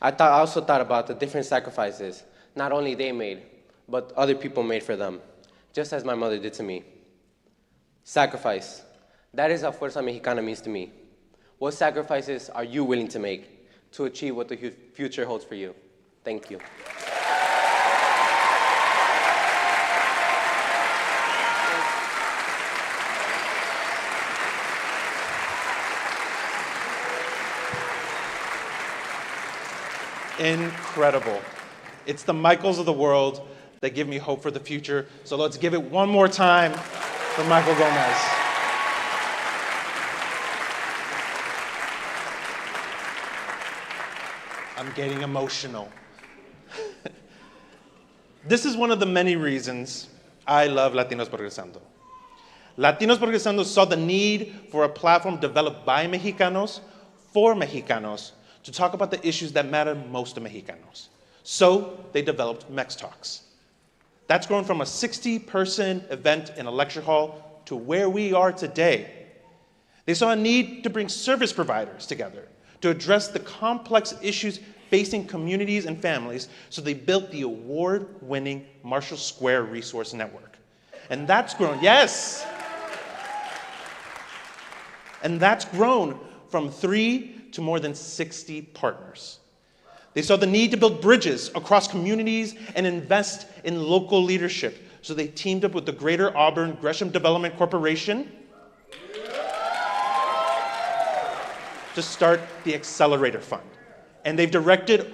I also thought about the different sacrifices, not only they made, but other people made for them, just as my mother did to me. Sacrifice. That is how Fuerza Mexicana means to me. What sacrifices are you willing to make to achieve what the future holds for you? Thank you. Incredible. It's the Michaels of the world that give me hope for the future. So let's give it one more time for Michael Gomez. I'm getting emotional. This is one of the many reasons I love Latinos Progresando. Latinos Progresando saw the need for a platform developed by Mexicanos for Mexicanos to talk about the issues that matter most to Mexicanos. So they developed MEX Talks. That's grown from a 60-person event in a lecture hall to where we are today. They saw a need to bring service providers together to address the complex issues facing communities and families, so they built the award-winning Marshall Square Resource Network. And that's grown, yes! And that's grown from 3 to more than 60 partners. They saw the need to build bridges across communities and invest in local leadership. So they teamed up with the Greater Auburn Gresham Development Corporation to start the Accelerator Fund. And they've directed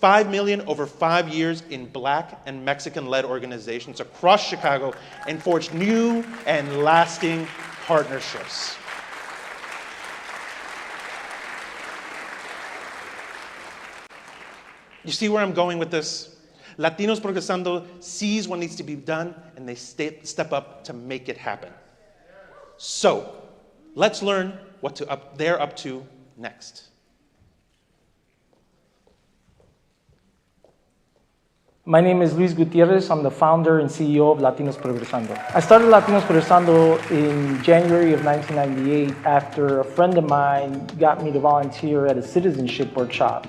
$5 million over 5 years in Black and Mexican-led organizations across Chicago and forged new and lasting partnerships. You see where I'm going with this? Latinos Progresando sees what needs to be done, and they step up to make it happen. So, let's learn what they're up to next. My name is Luis Gutierrez. I'm the founder and CEO of Latinos Progresando. I started Latinos Progresando in January of 1998 after a friend of mine got me to volunteer at a citizenship workshop.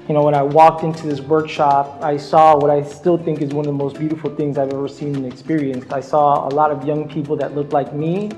You know, when I walked into this workshop, I saw what I still think is one of the most beautiful things I've ever seen and experienced. I saw a lot of young people that looked like me,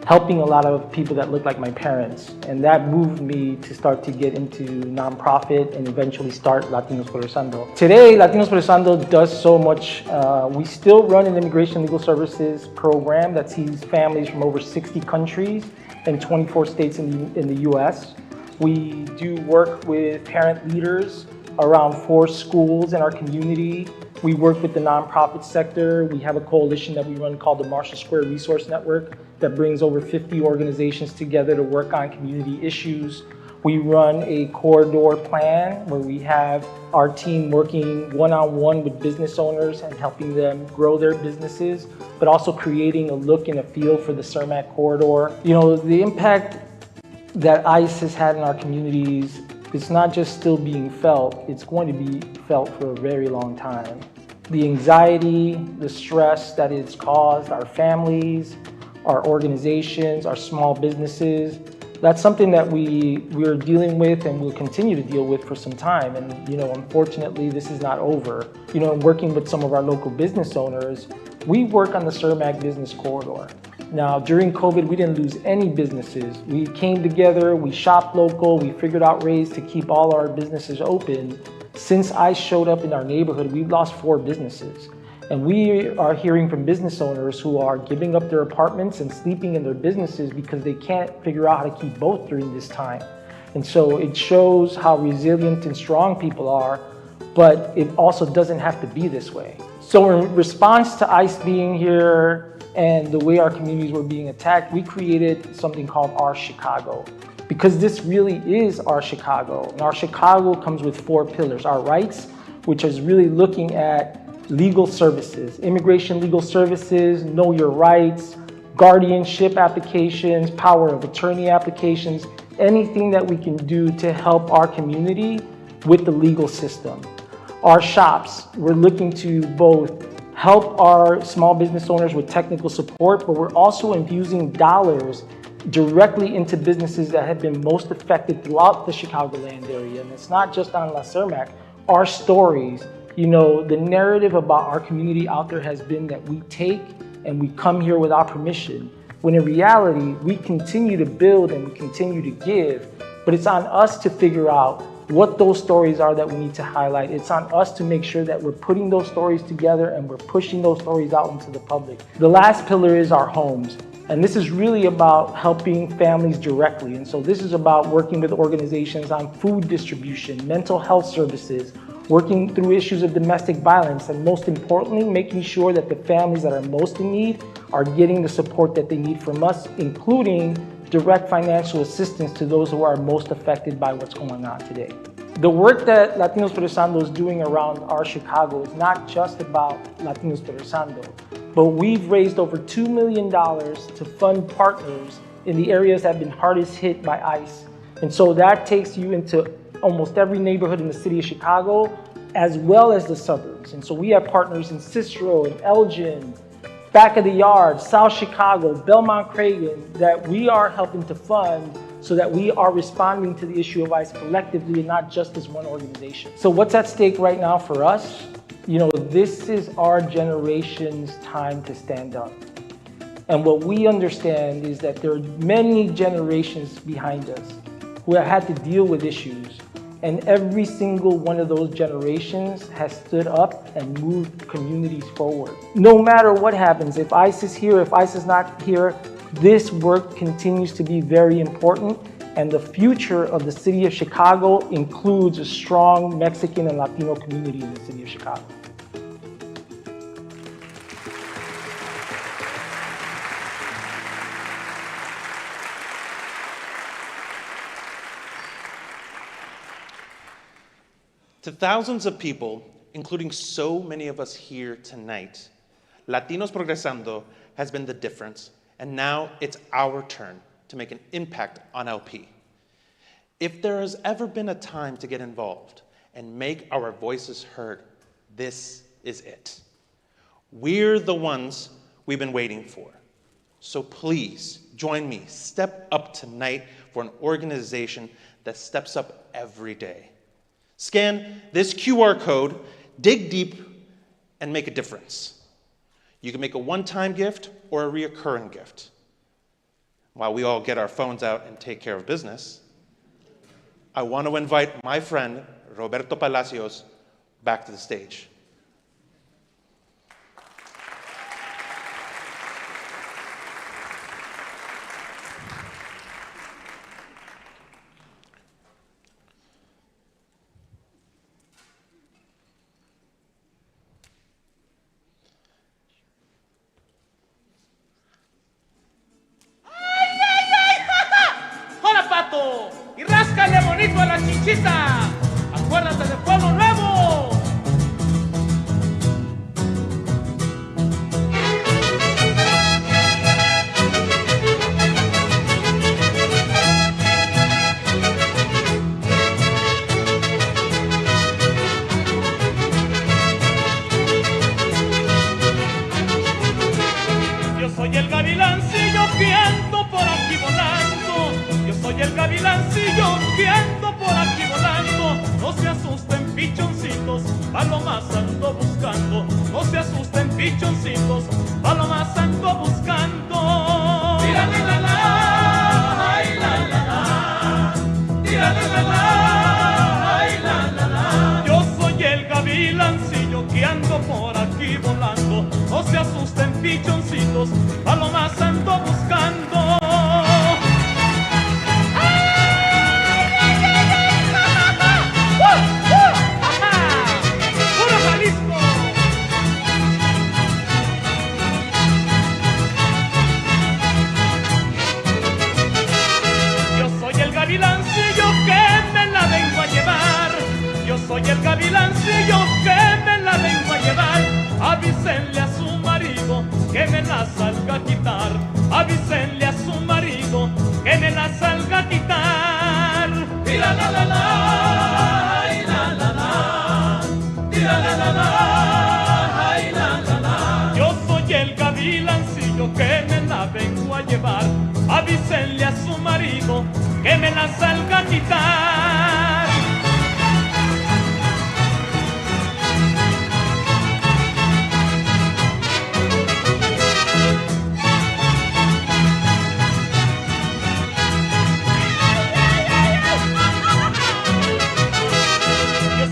helping a lot of people that looked like my parents. And that moved me to start to get into nonprofit and eventually start Latinos Progresando. Today, Latinos Progresando does so much. We still run an immigration legal services program that sees families from over 60 countries and 24 states in the US. We do work with parent leaders around 4 schools in our community We work with the nonprofit sector. We have a coalition that we run called the Marshall Square Resource Network that brings over 50 organizations together to work on community issues. We run a corridor plan where we have our team working one-on-one with business owners and helping them grow their businesses, but also creating a look and a feel for the Cermak corridor. You know, the impact that ICE has had in our communities, it's not just still being felt, it's going to be felt for a very long time. The anxiety, the stress that it's caused our families, our organizations, our small businesses, that's something that we're dealing with and will continue to deal with for some time. And, you know, unfortunately, this is not over. You know, working with some of our local business owners, we work on the Cermak Business Corridor. Now, during COVID, we didn't lose any businesses. We came together, we shopped local, we figured out ways to keep all our businesses open. Since I showed up in our neighborhood, we've lost 4 businesses. And we are hearing from business owners who are giving up their apartments and sleeping in their businesses because they can't figure out how to keep both during this time. And so it shows how resilient and strong people are, but it also doesn't have to be this way. So in response to ICE being here and the way our communities were being attacked, we created something called Our Chicago. Because this really is our Chicago. And our Chicago comes with 4 pillars. Our rights, which is really looking at legal services, immigration legal services, know your rights, guardianship applications, power of attorney applications, anything that we can do to help our community with the legal system. Our shops, we're looking to both help our small business owners with technical support, but we're also infusing dollars directly into businesses that have been most affected throughout the Chicagoland area. And it's not just on La Cermak. Our stories, you know, the narrative about our community out there has been that we take and we come here without permission, when in reality, we continue to build and we continue to give, but it's on us to figure out what those stories are that we need to highlight. It's on us to make sure that we're putting those stories together and we're pushing those stories out into the public. The last pillar is our homes. And this is really about helping families directly. And so this is about working with organizations on food distribution, mental health services, working through issues of domestic violence, and most importantly, making sure that the families that are most in need are getting the support that they need from us, including direct financial assistance to those who are most affected by what's going on today. The work that Latinos Progresando is doing around our Chicago is not just about Latinos Progresando, but we've raised over $2 million to fund partners in the areas that have been hardest hit by ICE. And so that takes you into almost every neighborhood in the city of Chicago, as well as the suburbs. And so we have partners in Cicero and Elgin, Back of the Yard, South Chicago, Belmont Cragen, that we are helping to fund so that we are responding to the issue of ICE collectively and not just as one organization. So what's at stake right now for us? You know, this is our generation's time to stand up. And what we understand is that there are many generations behind us who have had to deal with issues. And every single one of those generations has stood up and moved communities forward. No matter what happens, if ICE is here, if ICE is not here, this work continues to be very important. And the future of the city of Chicago includes a strong Mexican and Latino community in the city of Chicago. To thousands of people, including so many of us here tonight, Latinos Progresando has been the difference, and now it's our turn to make an impact on LP. If there has ever been a time to get involved and make our voices heard, this is it. We're the ones we've been waiting for. So please join me, step up tonight for an organization that steps up every day. Scan this QR code, dig deep, and make a difference. You can make a one-time gift or a reoccurring gift. While we all get our phones out and take care of business, I want to invite my friend, Roberto Palacios, back to the stage. rico a la chinchita. Acuérdate de Pueblo Nuevo. Yo soy el gavilancillo que ando por aquí volando. Yo soy el gavilancillo que ando por aquí volando. No se asusten pichoncitos, palomas ando buscando. No se asusten pichoncitos, palomas ando buscando. Tira la la la, ay la la la. Tira la la la, ay la la la. Yo soy el gavilancillo que ando por aquí volando. No se asusten pichoncitos, palomas ando buscando. ¡Puro Jalisco! Yo soy el gavilancillo que me la vengo a llevar. Yo soy el gavilancillo que me la vengo a llevar. Avísenle a su marido que me la salga a quitar. Avísenle a su marido que me la salga a quitar. Tira la la la, ay la la la. Tira la la la, ay la la la. Yo soy el gavilancillo que me la vengo a llevar. Avísenle a su marido que me la salga a quitar.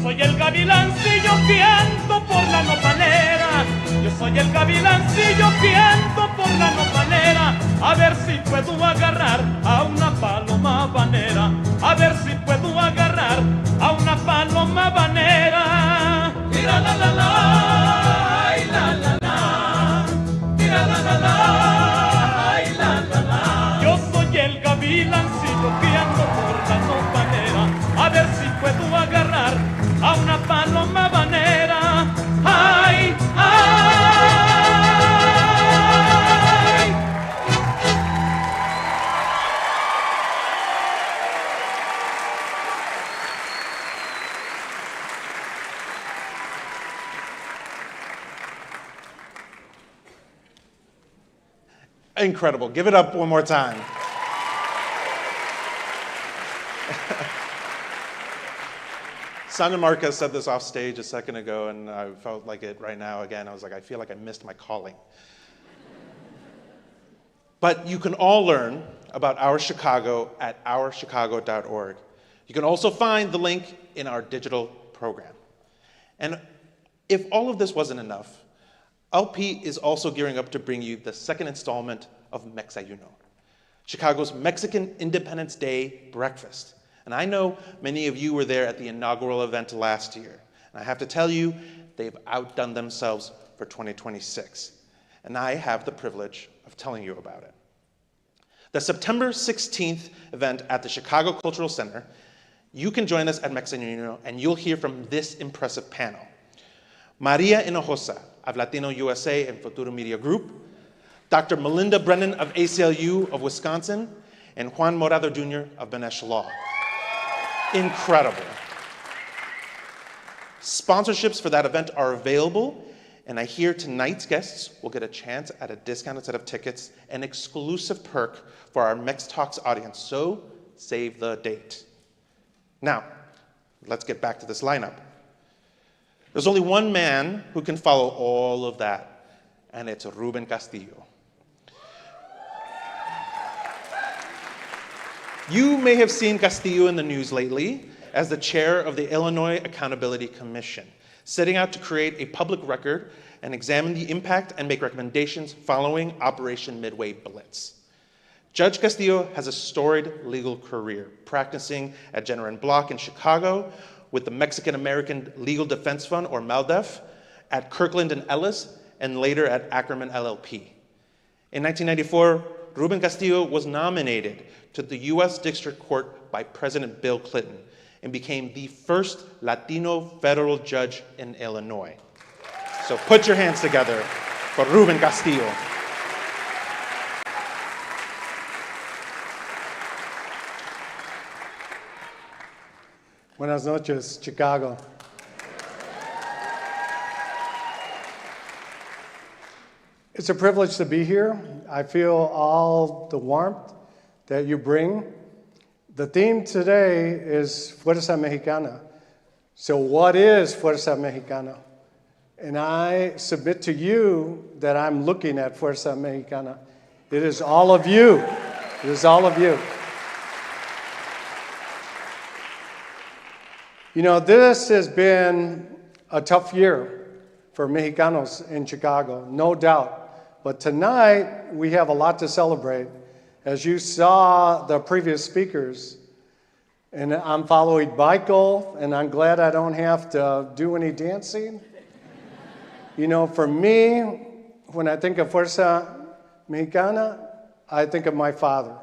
Soy el gavilancillo que ando por la nopalera. Yo soy el gavilancillo que ando por la nopalera. A ver si puedo agarrar a una paloma habanera. A ver si puedo agarrar a una paloma habanera. Tira la la la, ay la la la. Tira la la la, ay la la la. Yo soy el gavilancillo que ando por la nopalera. A ver si puedo agarrar a una paloma habanera. ¡Ay, ay! Incredible. Give it up one more time. Sandra Marquez said this off stage a second ago, and I felt like it right now again. I was like, I feel like I missed my calling. But you can all learn about Our Chicago at ourchicago.org. You can also find the link in our digital program. And if all of this wasn't enough, LP is also gearing up to bring you the second installment of MEX Ayuno, Chicago's Mexican Independence Day breakfast. And I know many of you were there at the inaugural event last year. And I have to tell you, they've outdone themselves for 2026. And I have the privilege of telling you about it. The September 16th event at the Chicago Cultural Center, you can join us at MEX Ayuno, and you'll hear from this impressive panel. Maria Hinojosa of Latino USA and Futuro Media Group, Dr. Melinda Brennan of ACLU of Wisconsin, and Juan Morado Jr. of Benesh Law. Incredible. Sponsorships for that event are available, and I hear tonight's guests will get a chance at a discounted set of tickets, an exclusive perk for our MEX Talks audience, so save the date. Now, let's get back to this lineup. There's only one man who can follow all of that, and it's Ruben Castillo. You may have seen Castillo in the news lately as the chair of the Illinois Accountability Commission, setting out to create a public record and examine the impact and make recommendations following Operation Midway Blitz. Judge Castillo has a storied legal career, practicing at Jenner & Block in Chicago, with the Mexican American Legal Defense Fund, or MALDEF, at Kirkland & Ellis, and later at Ackerman LLP. In 1994, Ruben Castillo was nominated to the U.S. District Court by President Bill Clinton and became the first Latino federal judge in Illinois. So put your hands together for Ruben Castillo. Buenas noches, Chicago. It's a privilege to be here. I feel all the warmth that you bring. The theme today is Fuerza Mexicana. So what is Fuerza Mexicana? And I submit to you that I'm looking at Fuerza Mexicana. It is all of you. It is all of you. You know, this has been a tough year for Mexicanos in Chicago, no doubt. But tonight, we have a lot to celebrate. As you saw the previous speakers, and I'm following Michael, and I'm glad I don't have to do any dancing. You know, for me, when I think of Fuerza Mexicana, I think of my father.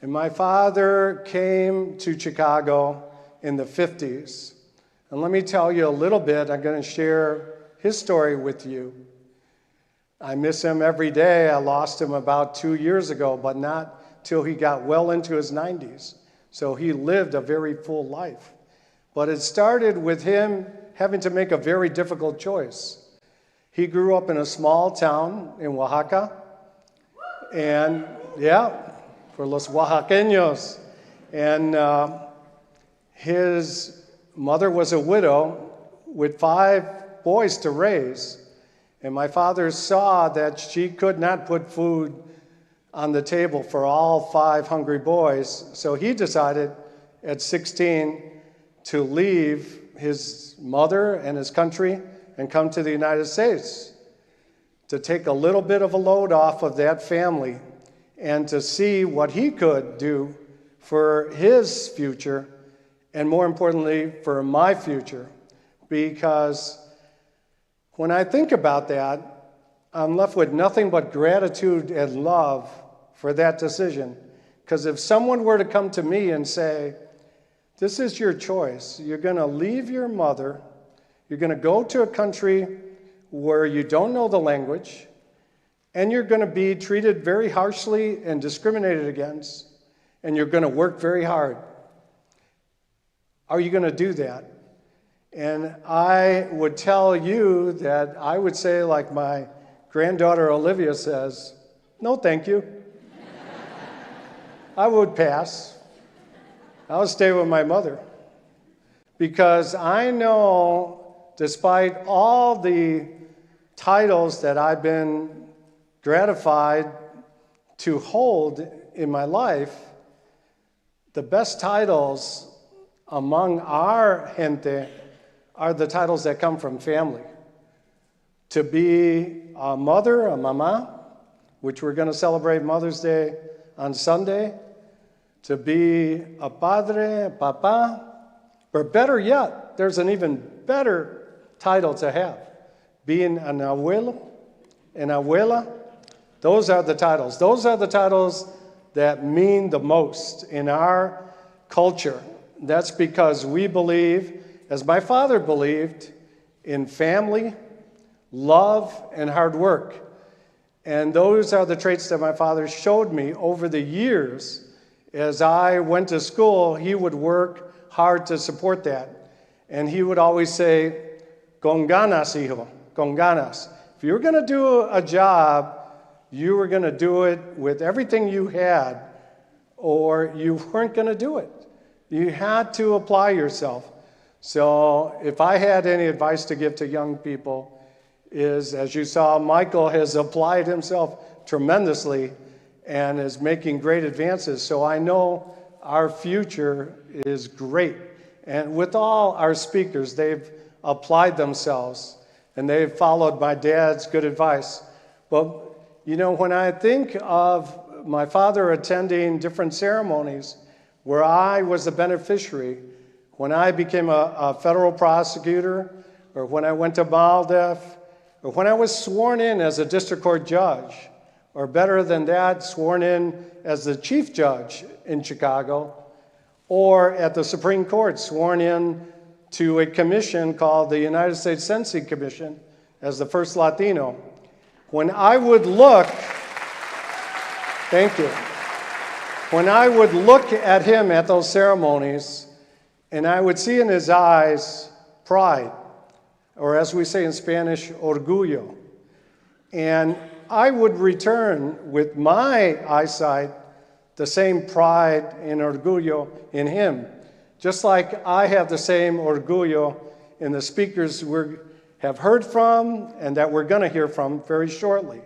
And my father came to Chicago in the 50s. And let me tell you a little bit. I'm going to share his story with you. I miss him every day. I lost him about 2 years ago, but not till he got well into his 90s. So he lived a very full life. But it started with him having to make a very difficult choice. He grew up in a small town in Oaxaca. And yeah, for los Oaxaqueños. And his mother was a widow with 5 boys to raise. And my father saw that she could not put food on the table for all 5 hungry boys. So he decided at 16 to leave his mother and his country and come to the United States to take a little bit of a load off of that family and to see what he could do for his future and, more importantly, for my future. Because when I think about that, I'm left with nothing but gratitude and love for that decision. Because if someone were to come to me and say, this is your choice, you're going to leave your mother, you're going to go to a country where you don't know the language, and you're going to be treated very harshly and discriminated against, and you're going to work very hard. Are you going to do that? And I would tell you that I would say, like my granddaughter Olivia says, no, thank you. I would pass. I would stay with my mother. Because I know, despite all the titles that I've been gratified to hold in my life, the best titles among our gente are the titles that come from family. To be a mother, a mama, which we're going to celebrate Mother's Day on Sunday. To be a padre, a papa. But better yet, there's an even better title to have. Being an abuelo, an abuela. Those are the titles. Those are the titles that mean the most in our culture. That's because we believe, as my father believed, in family, love, and hard work. And those are the traits that my father showed me over the years. As I went to school, he would work hard to support that. And he would always say, con ganas, hijo, con ganas. If you were going to do a job, you were going to do it with everything you had, or you weren't going to do it. You had to apply yourself. So if I had any advice to give to young people is, as you saw, Michael has applied himself tremendously and is making great advances. So I know our future is great. And with all our speakers, they've applied themselves and they've followed my dad's good advice. But, you know, when I think of my father attending different ceremonies where I was the beneficiary, when I became a federal prosecutor, or when I went to Maldev, or when I was sworn in as a district court judge, or better than that, sworn in as the chief judge in Chicago, or at the Supreme Court, sworn in to a commission called the United States Sentencing Commission as the first Latino. When I would look, thank you. When I would look at him at those ceremonies, and I would see in his eyes pride, or as we say in Spanish, orgullo. And I would return with my eyesight the same pride and orgullo in him, just like I have the same orgullo in the speakers we have heard from and that we're going to hear from very shortly.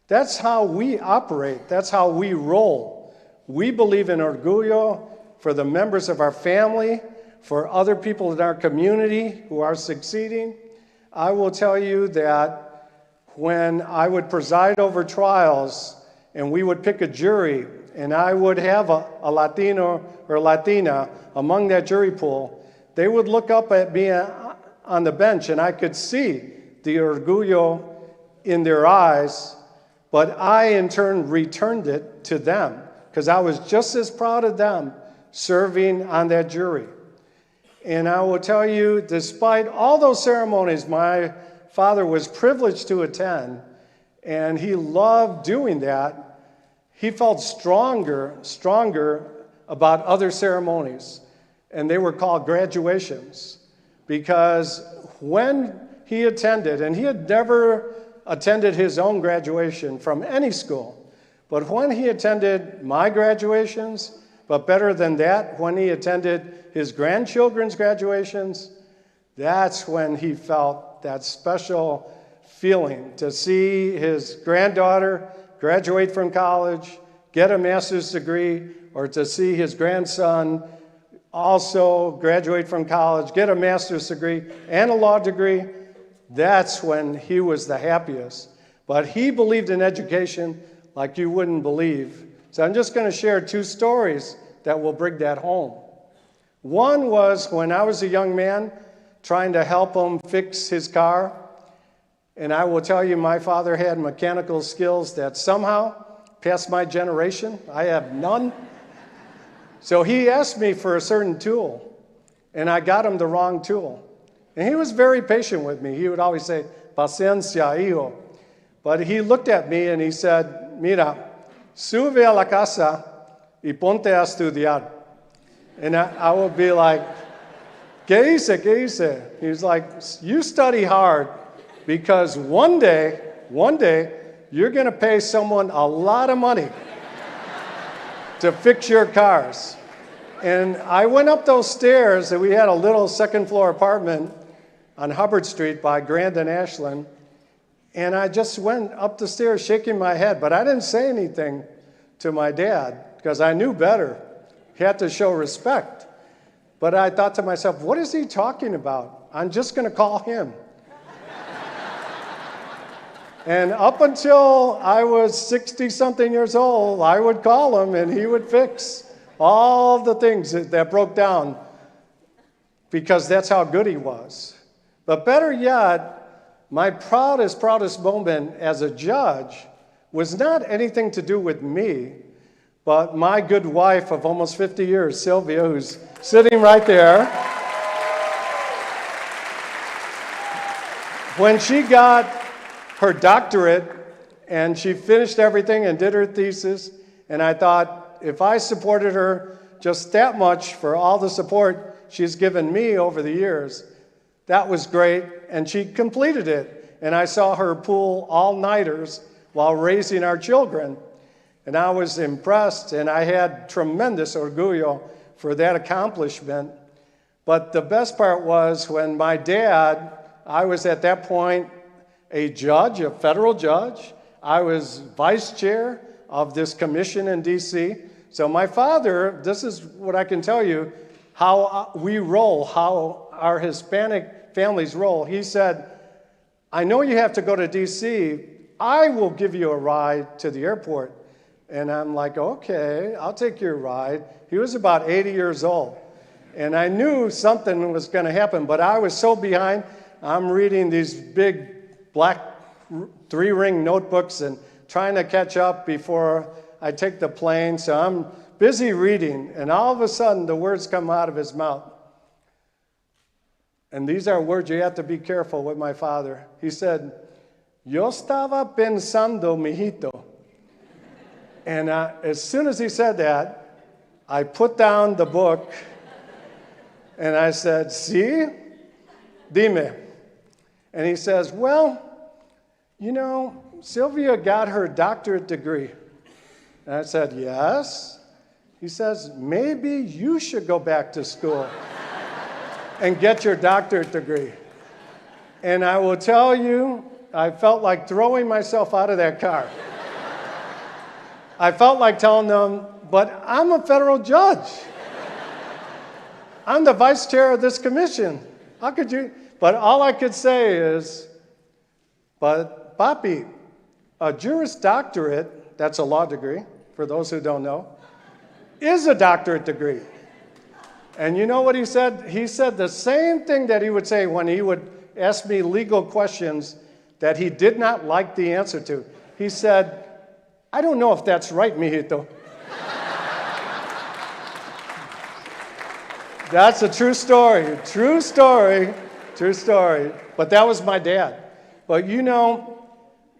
That's how we operate. That's how we roll. We believe in orgullo for the members of our family, for other people in our community who are succeeding. I will tell you that when I would preside over trials and we would pick a jury and I would have a Latino or Latina among that jury pool, they would look up at me on the bench and I could see the orgullo in their eyes, but I in turn returned it to them because I was just as proud of them serving on that jury. And I will tell you, despite all those ceremonies my father was privileged to attend, and he loved doing that, he felt stronger about other ceremonies, and they were called graduations, because when he attended, and he had never attended his own graduation from any school, but when he attended my graduations, but better than that, when he attended his grandchildren's graduations, that's when he felt that special feeling to see his granddaughter graduate from college, get a master's degree, or to see his grandson also graduate from college, get a master's degree and a law degree. That's when he was the happiest. But he believed in education like you wouldn't believe. So I'm just going to share two stories that will bring that home. One was when I was a young man trying to help him fix his car. And I will tell you, my father had mechanical skills that somehow passed my generation. I have none. So he asked me for a certain tool, and I got him the wrong tool. And he was very patient with me. He would always say, "Paciencia, hijo." But he looked at me and he said, "Mira, sube a la casa y ponte a estudiar." And I would be like, "¿Qué hice? ¿Qué hice?" He was like, "You study hard, because one day, you're going to pay someone a lot of money to fix your cars." And I went up those stairs, and we had a little second-floor apartment on Hubbard Street by Grand and Ashland. And I just went up the stairs shaking my head, but I didn't say anything to my dad because I knew better. He had to show respect. But I thought to myself, what is he talking about? I'm just going to call him. And up until I was 60-something years old, I would call him and he would fix all the things that broke down because that's how good he was. But better yet, my proudest moment as a judge was not anything to do with me, but my good wife of almost 50 years, Sylvia, who's sitting right there. When she got her doctorate and she finished everything and did her thesis, and I thought if I supported her just that much for all the support she's given me over the years, that was great, and she completed it. And I saw her pull all-nighters while raising our children. And I was impressed, and I had tremendous orgullo for that accomplishment. But the best part was when my dad, I was at that point a judge, a federal judge. I was vice chair of this commission in D.C. So my father, this is what I can tell you, how we roll, how our Hispanic families roll. He said, "I know you have to go to D.C. I will give you a ride to the airport." And I'm like, "Okay, I'll take your ride." He was about 80 years old. And I knew something was going to happen, but I was so behind. I'm reading these big black 3-ring notebooks and trying to catch up before I take the plane. So I'm busy reading, and all of a sudden the words come out of his mouth. And these are words you have to be careful with my father. He said, "Yo estaba pensando, mijito." And as soon as he said that, I put down the book and I said, "Sí, dime." And he says, "Well, you know, Sylvia got her doctorate degree." And I said, "Yes." He says, "Maybe you should go back to school and get your doctorate degree." And I will tell you, I felt like throwing myself out of that car. I felt like telling them, "But I'm a federal judge. I'm the vice chair of this commission. How could you?" But all I could say is, "But papi, a Juris Doctorate," that's a law degree, for those who don't know, is a doctorate degree. And you know what he said? He said the same thing that he would say when he would ask me legal questions that he did not like the answer to. He said, "I don't know if that's right, mijito." That's a true story, true story, true story. But that was my dad. But you know,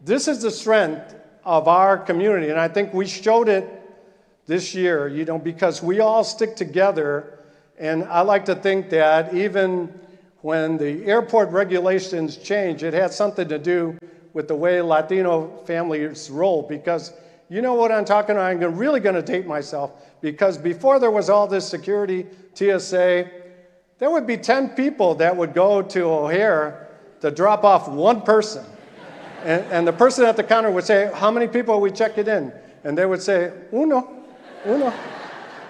this is the strength of our community, and I think we showed it this year, you know, because we all stick together. And I like to think that even when the airport regulations changed, it had something to do with the way Latino families roll. Because you know what I'm talking about? I'm really going to date myself. Because before there was all this security, TSA, there would be 10 people that would go to O'Hare to drop off one person. And the person at the counter would say, "How many people are we checking in?" And they would say, "Uno, uno."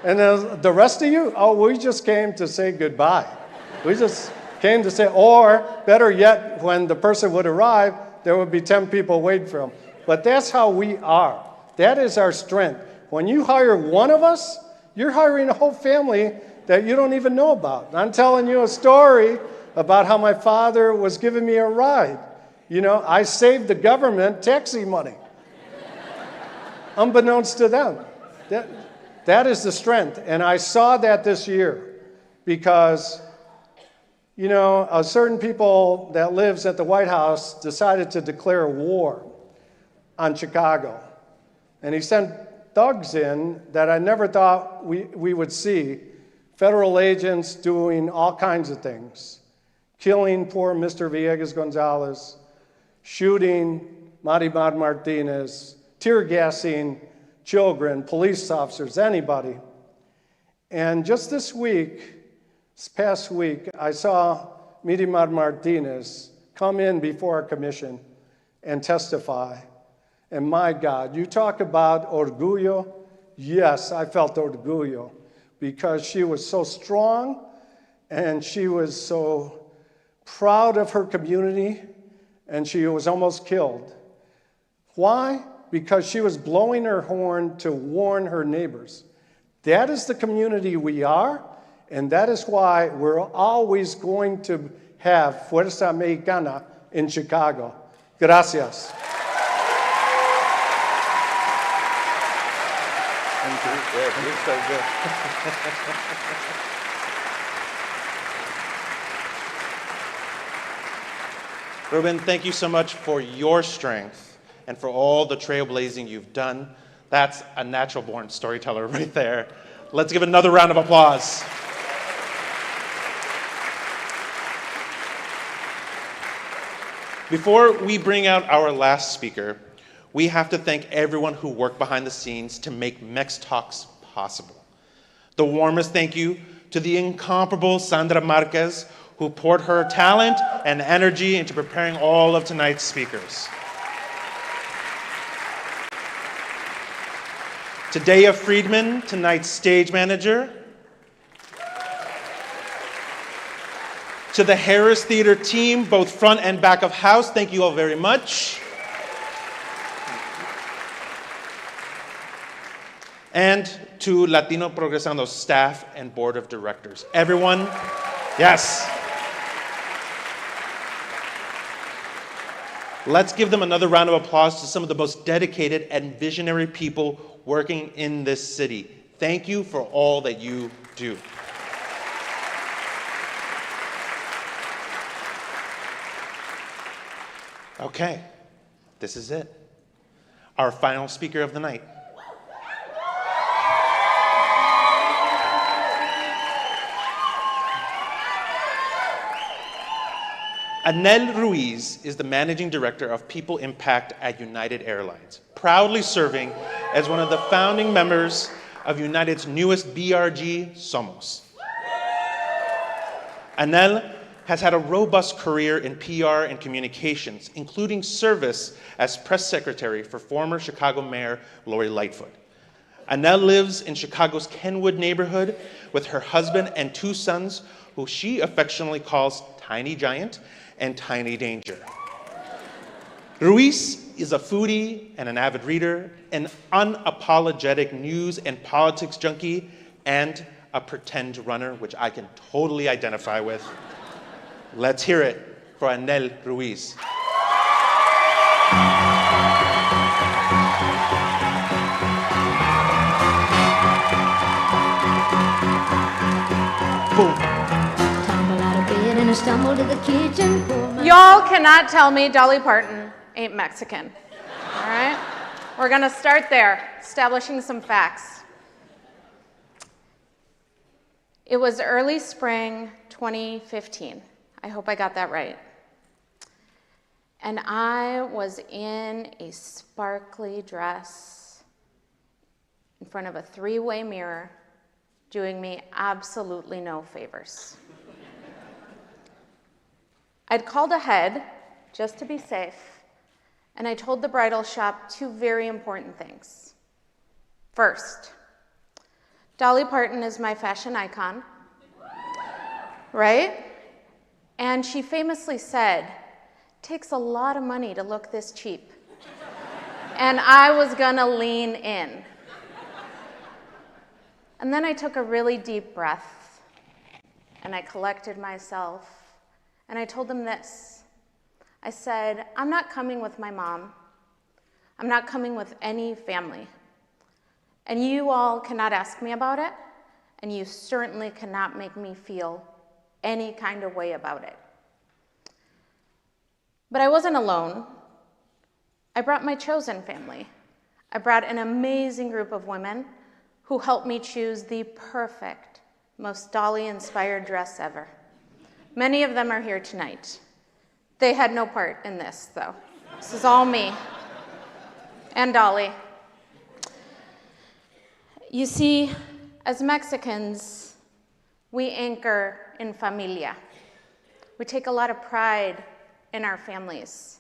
And the rest of you, "Oh, we just came to say goodbye. We just came to say," or better yet, when the person would arrive, there would be 10 people waiting for him. But that's how we are. That is our strength. When you hire one of us, you're hiring a whole family that you don't even know about. I'm telling you a story about how my father was giving me a ride. You know, I saved the government taxi money, unbeknownst to them. That is the strength. And I saw that this year because, you know, a certain people that lives at the White House decided to declare war on Chicago. And he sent thugs in that I never thought we would see, federal agents doing all kinds of things, killing poor Mr. Villegas Gonzalez, shooting Marimar Martinez, tear gassing children, police officers, anybody. And just this past week, I saw Marimar Martinez come in before our commission and testify. And my God, you talk about orgullo. Yes, I felt orgullo because she was so strong and she was so proud of her community, and she was almost killed. Why? Because she was blowing her horn to warn her neighbors. That is the community we are, and that is why we're always going to have Fuerza Mexicana in Chicago. Gracias. Thank you. Yeah, you're so good. Ruben, thank you so much for your strength and for all the trailblazing you've done. That's a natural-born storyteller right there. Let's give another round of applause. Before we bring out our last speaker, we have to thank everyone who worked behind the scenes to make MEX Talks possible. The warmest thank you to the incomparable Sandra Marquez, who poured her talent and energy into preparing all of tonight's speakers. To Dea Friedman, tonight's stage manager. To the Harris Theater team, both front and back of house, thank you all very much. And to Latino Progresando staff and board of directors. Everyone, yes. Let's give them another round of applause to some of the most dedicated and visionary people working in this city. Thank you for all that you do. Okay, this is it. Our final speaker of the night. Anel Ruiz is the managing director of People Impact at United Airlines, proudly serving as one of the founding members of United's newest BRG, Somos. Anel has had a robust career in PR and communications, including service as press secretary for former Chicago Mayor Lori Lightfoot. Anel lives in Chicago's Kenwood neighborhood with her husband and 2 sons, who she affectionately calls Tiny Giant and Tiny Danger. Ruiz is a foodie and an avid reader, an unapologetic news and politics junkie, and a pretend runner, which I can totally identify with. Let's hear it for Anel Ruiz. Boom. Y'all cannot tell me Dolly Parton ain't Mexican. All right? We're going to start there, establishing some facts. It was early spring 2015. I hope I got that right. And I was in a sparkly dress in front of a 3-way mirror, doing me absolutely no favors. I'd called ahead just to be safe, and I told the bridal shop 2 very important things. First, Dolly Parton is my fashion icon, right? And she famously said, "It takes a lot of money to look this cheap." And I was gonna lean in. And then I took a really deep breath, and I collected myself. And I told them this. I said, I'm not coming with my mom. I'm not coming with any family. And you all cannot ask me about it, and you certainly cannot make me feel any kind of way about it. But I wasn't alone. I brought my chosen family. I brought an amazing group of women who helped me choose the perfect, most Dolly-inspired dress ever. Many of them are here tonight. They had no part in this, though. This is all me and Dolly. You see, as Mexicans, we anchor in familia. We take a lot of pride in our families.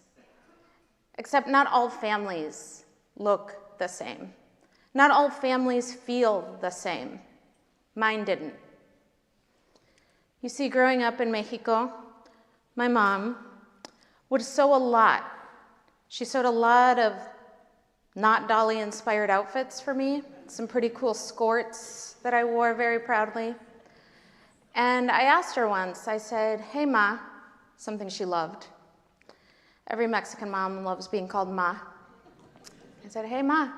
Except not all families look the same. Not all families feel the same. Mine didn't. You see, growing up in Mexico, my mom would sew a lot. She sewed a lot of not Dolly-inspired outfits for me, some pretty cool skirts that I wore very proudly. And I asked her once, I said, "Hey, Ma," something she loved. Every Mexican mom loves being called Ma. I said, "Hey, Ma,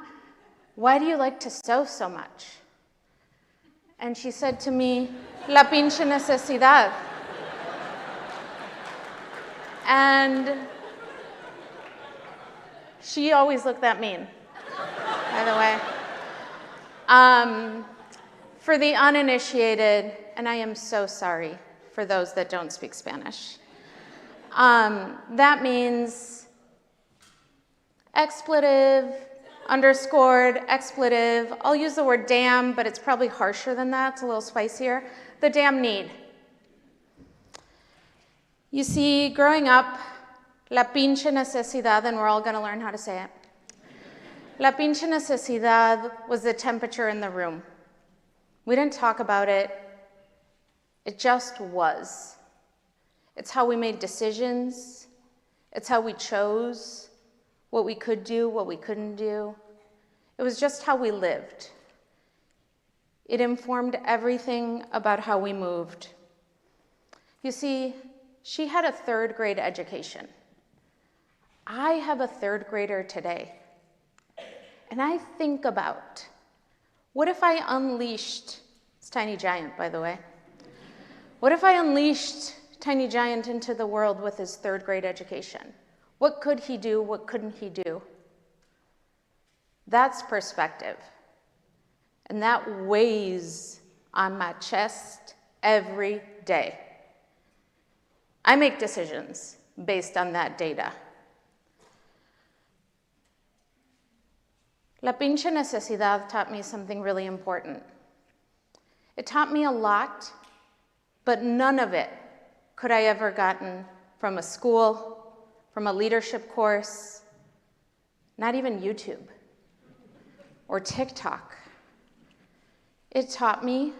why do you like to sew so much?" And she said to me, "La pinche necesidad." And she always looked that mean, by the way. For the uninitiated, and I am so sorry for those that don't speak Spanish, that means expletive, underscored, expletive. I'll use the word damn, but it's probably harsher than that. It's a little spicier. The damn need. You see, growing up, la pinche necesidad, and we're all going to learn how to say it. La pinche necesidad was the temperature in the room. We didn't talk about it. It just was. It's how we made decisions. It's how we chose what we could do, what we couldn't do. It was just how we lived. It informed everything about how we moved. You see, she had a 3rd grade education. I have a third grader today, and I think about, what if I unleashed, it's Tiny Giant, by the way, what if I unleashed Tiny Giant into the world with his third grade education? What could he do? What couldn't he do? That's perspective. And that weighs on my chest every day. I make decisions based on that data. La pinche necesidad taught me something really important. It taught me a lot, but none of it could I ever gotten from a school, from a leadership course, not even YouTube or TikTok. It taught me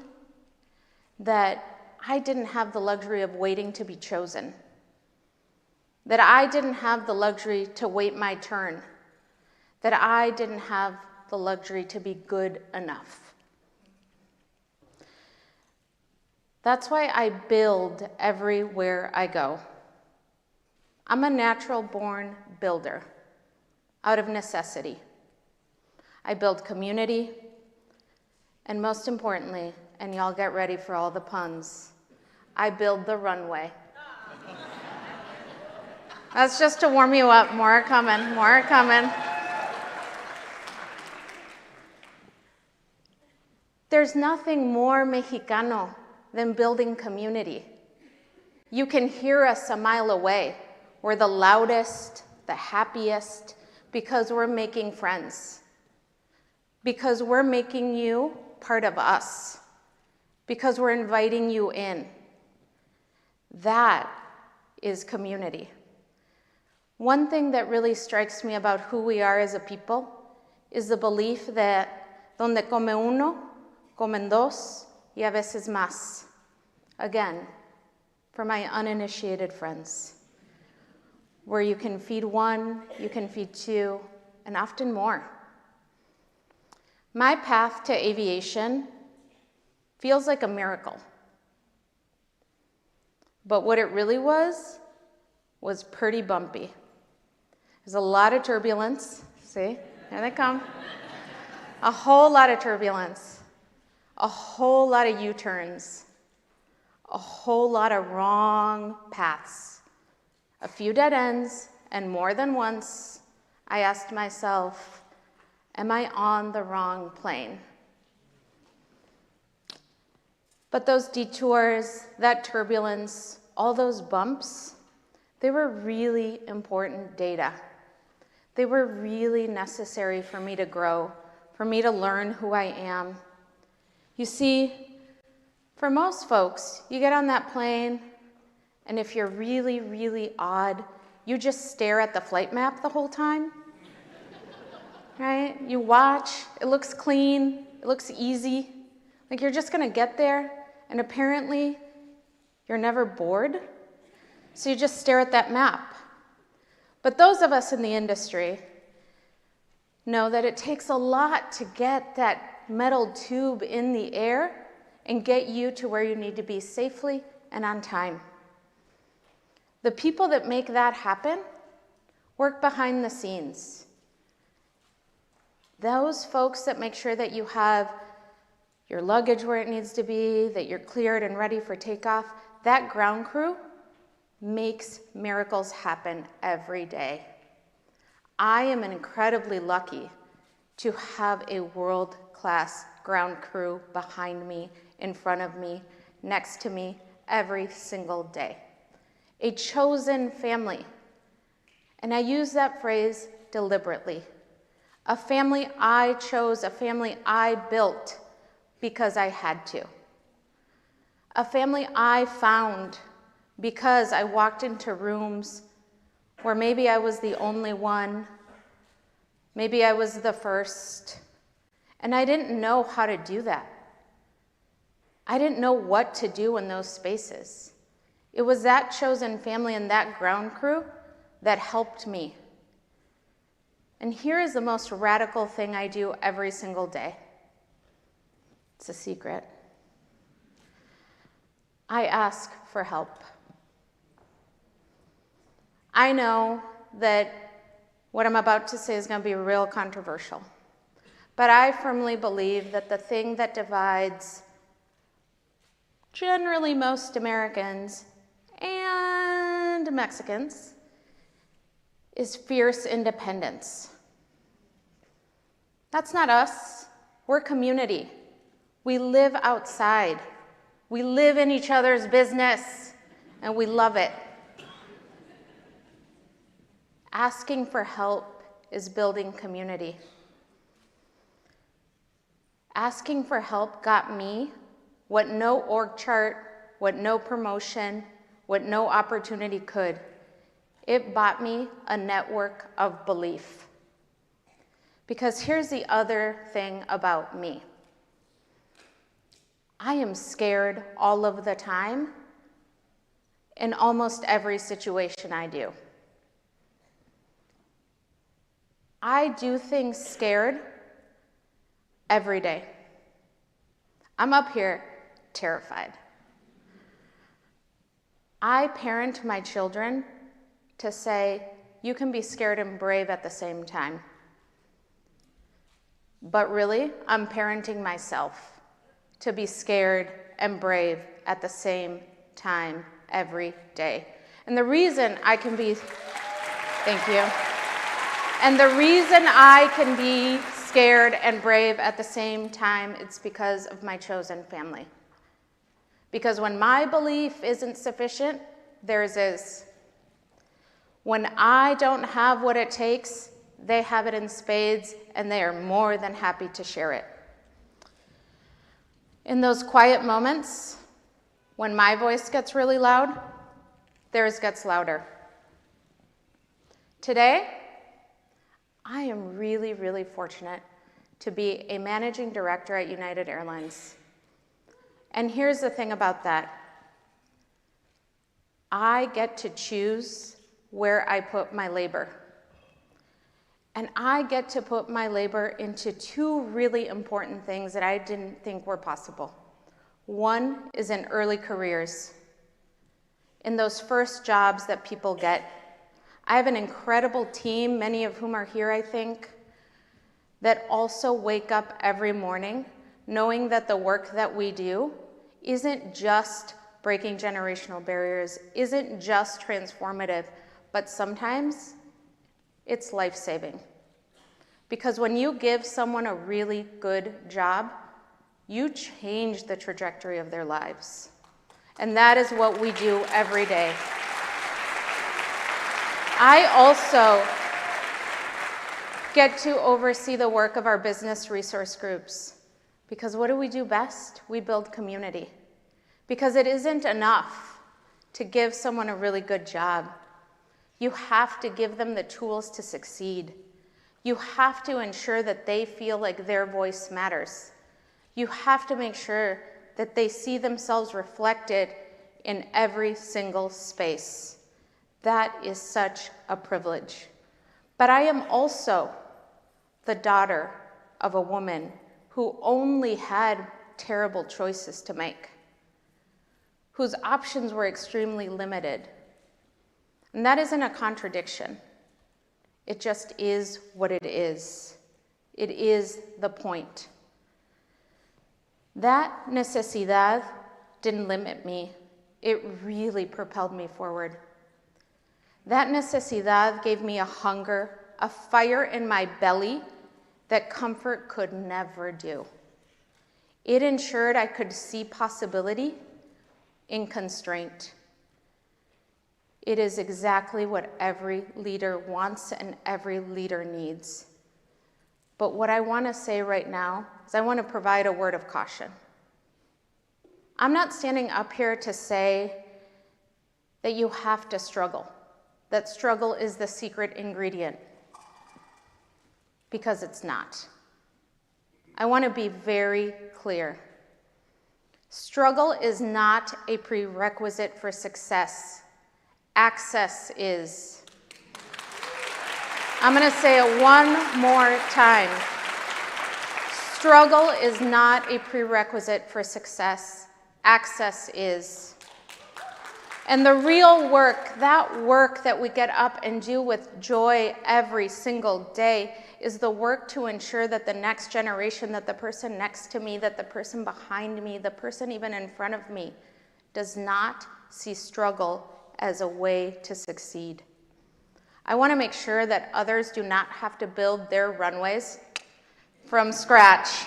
that I didn't have the luxury of waiting to be chosen, that I didn't have the luxury to wait my turn, that I didn't have the luxury to be good enough. That's why I build everywhere I go. I'm a natural-born builder out of necessity. I build community, and most importantly, and y'all get ready for all the puns, I build the runway. That's just to warm you up. More are coming, more are coming. There's nothing more Mexicano than building community. You can hear us a mile away. We're the loudest, the happiest, because we're making friends. Because we're making you part of us. Because we're inviting you in. That is community. One thing that really strikes me about who we are as a people is the belief that donde come uno, comen dos, y a veces más. Again, for my uninitiated friends, where you can feed one, you can feed two, and often more. My path to aviation feels like a miracle. But what it really was pretty bumpy. There's a lot of turbulence. See, here they come. A whole lot of turbulence. A whole lot of U-turns. A whole lot of wrong paths. A few dead ends, and more than once, I asked myself, am I on the wrong plane? But those detours, that turbulence, all those bumps, they were really important data. They were really necessary for me to grow, for me to learn who I am. You see, for most folks, you get on that plane, and if you're really, really odd, you just stare at the flight map the whole time, right? You watch, it looks clean, it looks easy, like you're just gonna get there, and apparently you're never bored, so you just stare at that map. But those of us in the industry know that it takes a lot to get that metal tube in the air and get you to where you need to be safely and on time. The people that make that happen work behind the scenes. Those folks that make sure that you have your luggage where it needs to be, that you're cleared and ready for takeoff, that ground crew makes miracles happen every day. I am incredibly lucky to have a world-class ground crew behind me, in front of me, next to me, every single day. A chosen family. And I use that phrase deliberately. A family I chose, a family I built because I had to. A family I found because I walked into rooms where maybe I was the only one, maybe I was the first, and I didn't know how to do that. I didn't know what to do in those spaces. It was that chosen family and that ground crew that helped me. And here is the most radical thing I do every single day. It's a secret. I ask for help. I know that What I'm about to say is going to be real controversial. But I firmly believe that the thing that divides generally most Americans and Mexicans is fierce independence. That's not us. We're community. We live outside. We live in each other's business, and we love it. Asking for help is building community. Asking for help got me what no org chart, what no promotion, what no opportunity could. It bought me a network of belief. Because here's the other thing about me. I am scared all of the time in almost every situation I do. I do things scared every day. I'm up here terrified. I parent my children to say, you can be scared and brave at the same time. But really, I'm parenting myself to be scared and brave at the same time every day. And the reason I can be, thank you. And the reason I can be scared and brave at the same time, it's because of my chosen family. Because when my belief isn't sufficient, theirs is. When I don't have what it takes, they have it in spades, and they are more than happy to share it. In those quiet moments, when my voice gets really loud, theirs gets louder. Today, I am really, really fortunate to be a managing director at United Airlines. And here's the thing about that. I get to choose where I put my labor. And I get to put my labor into two really important things that I didn't think were possible. One is in early careers, in those first jobs that people get. I have an incredible team, many of whom are here, I think, that also wake up every morning knowing that the work that we do isn't just breaking generational barriers, isn't just transformative, but sometimes it's life-saving. Because when you give someone a really good job, you change the trajectory of their lives. And that is what we do every day. I also get to oversee the work of our business resource groups. Because what do we do best? We build community. Because it isn't enough to give someone a really good job. You have to give them the tools to succeed. You have to ensure that they feel like their voice matters. You have to make sure that they see themselves reflected in every single space. That is such a privilege. But I am also the daughter of a woman who only had terrible choices to make, whose options were extremely limited. And that isn't a contradiction. It just is what it is. It is the point. That necesidad didn't limit me. It really propelled me forward. That necesidad gave me a hunger, a fire in my belly that comfort could never do. It ensured I could see possibility in constraint. It is exactly what every leader wants and every leader needs. But what I want to say right now is I want to provide a word of caution. I'm not standing up here to say that you have to struggle, that struggle is the secret ingredient, because it's not. I want to be very clear. Struggle is not a prerequisite for success. Access is. I'm going to say it one more time. Struggle is not a prerequisite for success. Access is. And the real work, that work that we get up and do with joy every single day, is the work to ensure that the next generation, that the person next to me, that the person behind me, the person even in front of me, does not see struggle as a way to succeed. I want to make sure that others do not have to build their runways from scratch.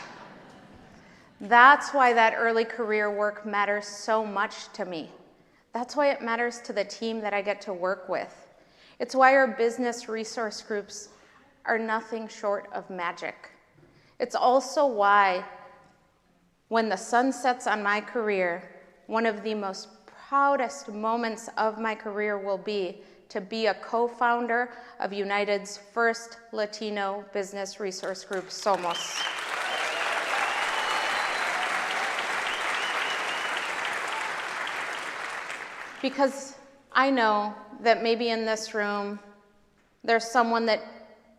That's why that early career work matters so much to me. That's why it matters to the team that I get to work with. It's why our business resource groups are nothing short of magic. It's also why, when the sun sets on my career, one of the most proudest moments of my career will be to be a co-founder of United's first Latino business resource group, Somos. Because I know that maybe in this room, there's someone that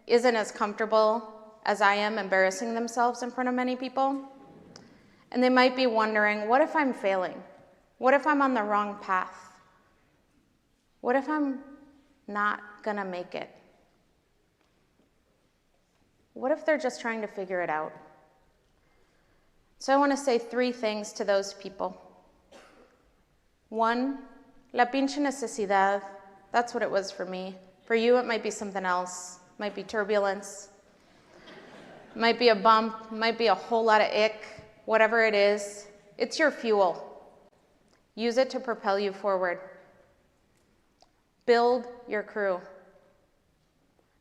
isn't as comfortable as I am embarrassing themselves in front of many people. And they might be wondering, what if I'm failing? What if I'm on the wrong path? What if I'm not gonna make it? What if they're just trying to figure it out? So I wanna say 3 things to those people. 1, la pinche necesidad, that's what it was for me. For you, it might be something else. It might be turbulence. It might be a bump. It might be a whole lot of ick. Whatever it is, it's your fuel. Use it to propel you forward. Build your crew.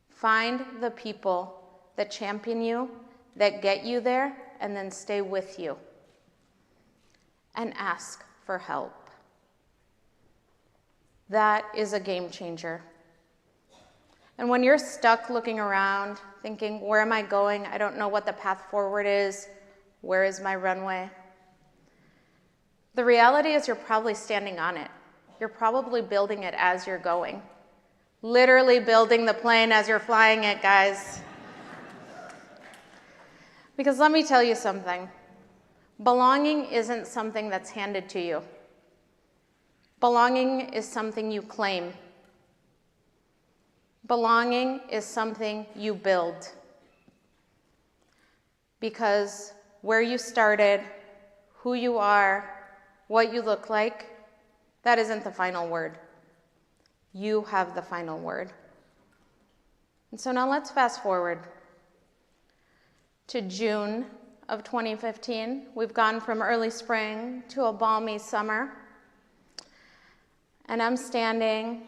Find the people that champion you, that get you there, and then stay with you. And ask for help. That is a game changer. And when you're stuck looking around, thinking, where am I going? I don't know what the path forward is. Where is my runway? The reality is you're probably standing on it. You're probably building it as you're going. Literally building the plane as you're flying it, guys. Because let me tell you something. Belonging isn't something that's handed to you. Belonging is something you claim. Belonging is something you build. Because where you started, who you are, what you look like, that isn't the final word. You have the final word. And so now let's fast forward to June of 2015. We've gone from early spring to a balmy summer. And I'm standing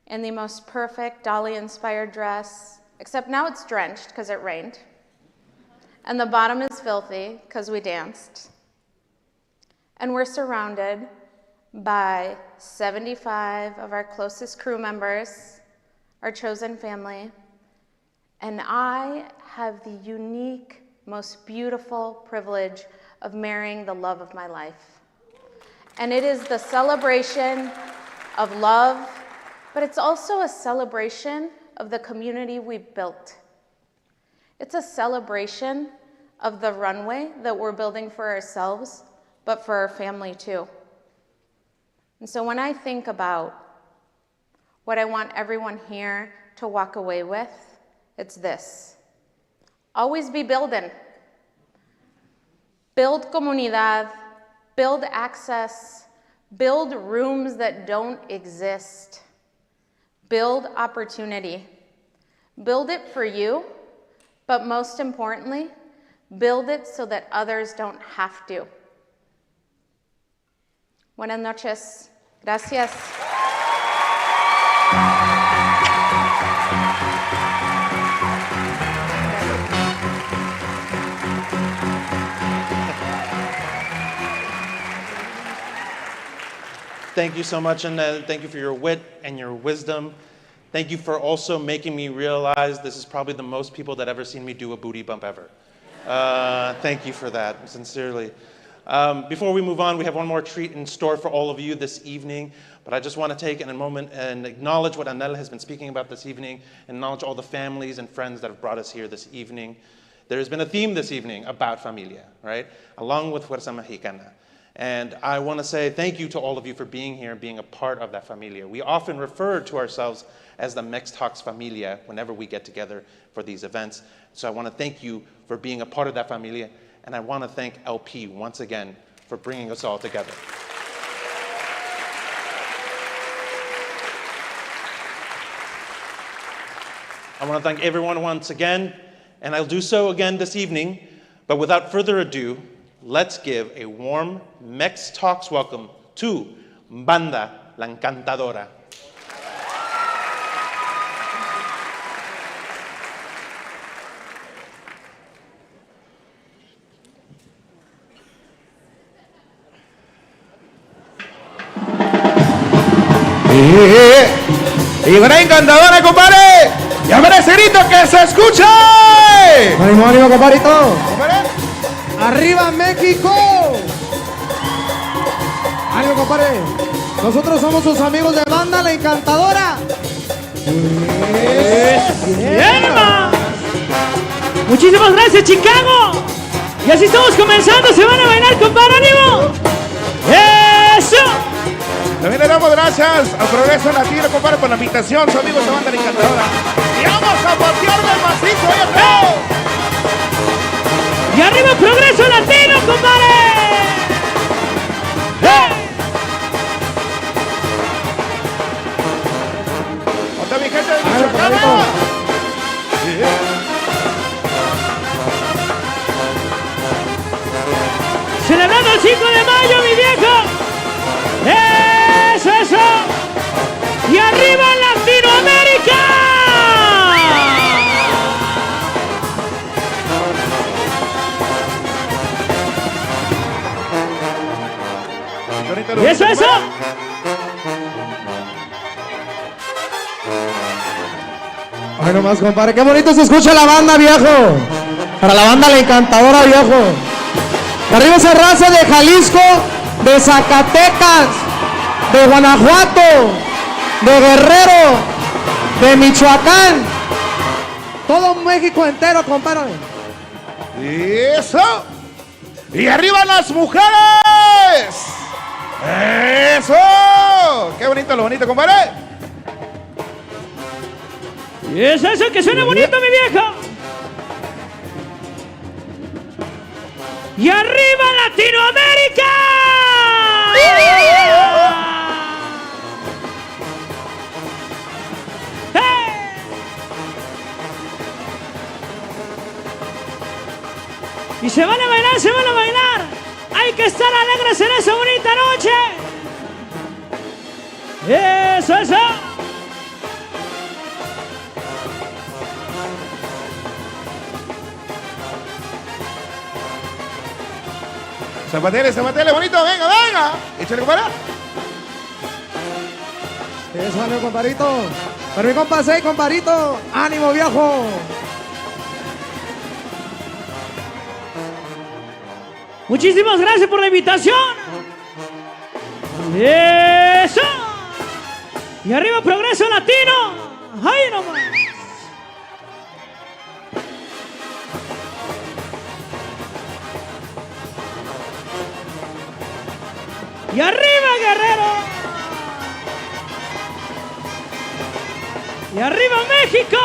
in the most perfect Dali-inspired dress, except now it's drenched because it rained. And the bottom is filthy because we danced. And we're surrounded by 75 of our closest crew members, our chosen family. And I have the unique, most beautiful privilege of marrying the love of my life. And it is the celebration of love, but it's also a celebration of the community we've built. It's a celebration of the runway that we're building for ourselves, but for our family too. And so when I think about what I want everyone here to walk away with, it's this. Always be building. Build comunidad, build access, build rooms that don't exist. Build opportunity. Build it for you, but most importantly, build it so that others don't have to. Buenas noches. Gracias. Thank you so much, and thank you for your wit and your wisdom. Thank you for also making me realize this is probably the most people that ever seen me do a booty bump ever. Thank you for that, sincerely. Before we move on, we have one more treat in store for all of you this evening, but I just want to take in a moment and acknowledge what Anel has been speaking about this evening, and acknowledge all the families and friends that have brought us here this evening. There has been a theme this evening about familia, right? Along with Fuerza Mexicana. And I want to say thank you to all of you for being here and being a part of that familia. We often refer to ourselves as the MEX Talks familia whenever we get together for these events. So I want to thank you for being a part of that familia. And I want to thank LP once again for bringing us all together. I want to thank everyone once again, and I'll do so again this evening. But without further ado, let's give a warm MEX Talks welcome to Banda La Encantadora. Y una encantadora, compadre. ¡Llámale ese grito que se escuche! ¡Ánimo, ánimo, compadrito! Compadre. ¡Arriba, México! ¡Ánimo, compadre! Nosotros somos sus amigos de Banda La Encantadora. Muchísimas gracias, Chicago. Y así estamos comenzando. Se van a bailar, compadre. ¡Ánimo! ¡Eso! También le damos gracias al Progreso Latino, compadre, por la invitación, su amigos de Banda La Encantadora. Y vamos a pasear del macizo, oye, feo. Y arriba Progreso Latino, compadre. ¿Dónde mi gente de Michoacán? Celebrando el 5 de mayo, mi viejo. Eso. Y arriba Latinoamérica. Y eso. Ay, nomás, compadre, qué bonito se escucha la banda, viejo. Para la Banda La Encantadora, viejo. Arriba esa raza de Jalisco, de Zacatecas, de Guanajuato, de Guerrero, de Michoacán. Todo México entero, compadre. ¡Eso! ¡Y arriba las mujeres! ¡Eso! ¡Qué bonito, lo bonito, compadre! Y eso, que suena bonito, mi viejo. Y arriba Latinoamérica. Y se van a bailar, Hay que estar alegres en esa bonita noche. Eso. Zapatele, bonito, venga. Échale, compadre. Eso, ánimo, compadrito. Pero mi compa, compadrito. Ánimo, viejo. Muchísimas gracias por la invitación. Eso. Y arriba Progreso Latino. Ahí nomás. Y arriba Guerrero. Y arriba México.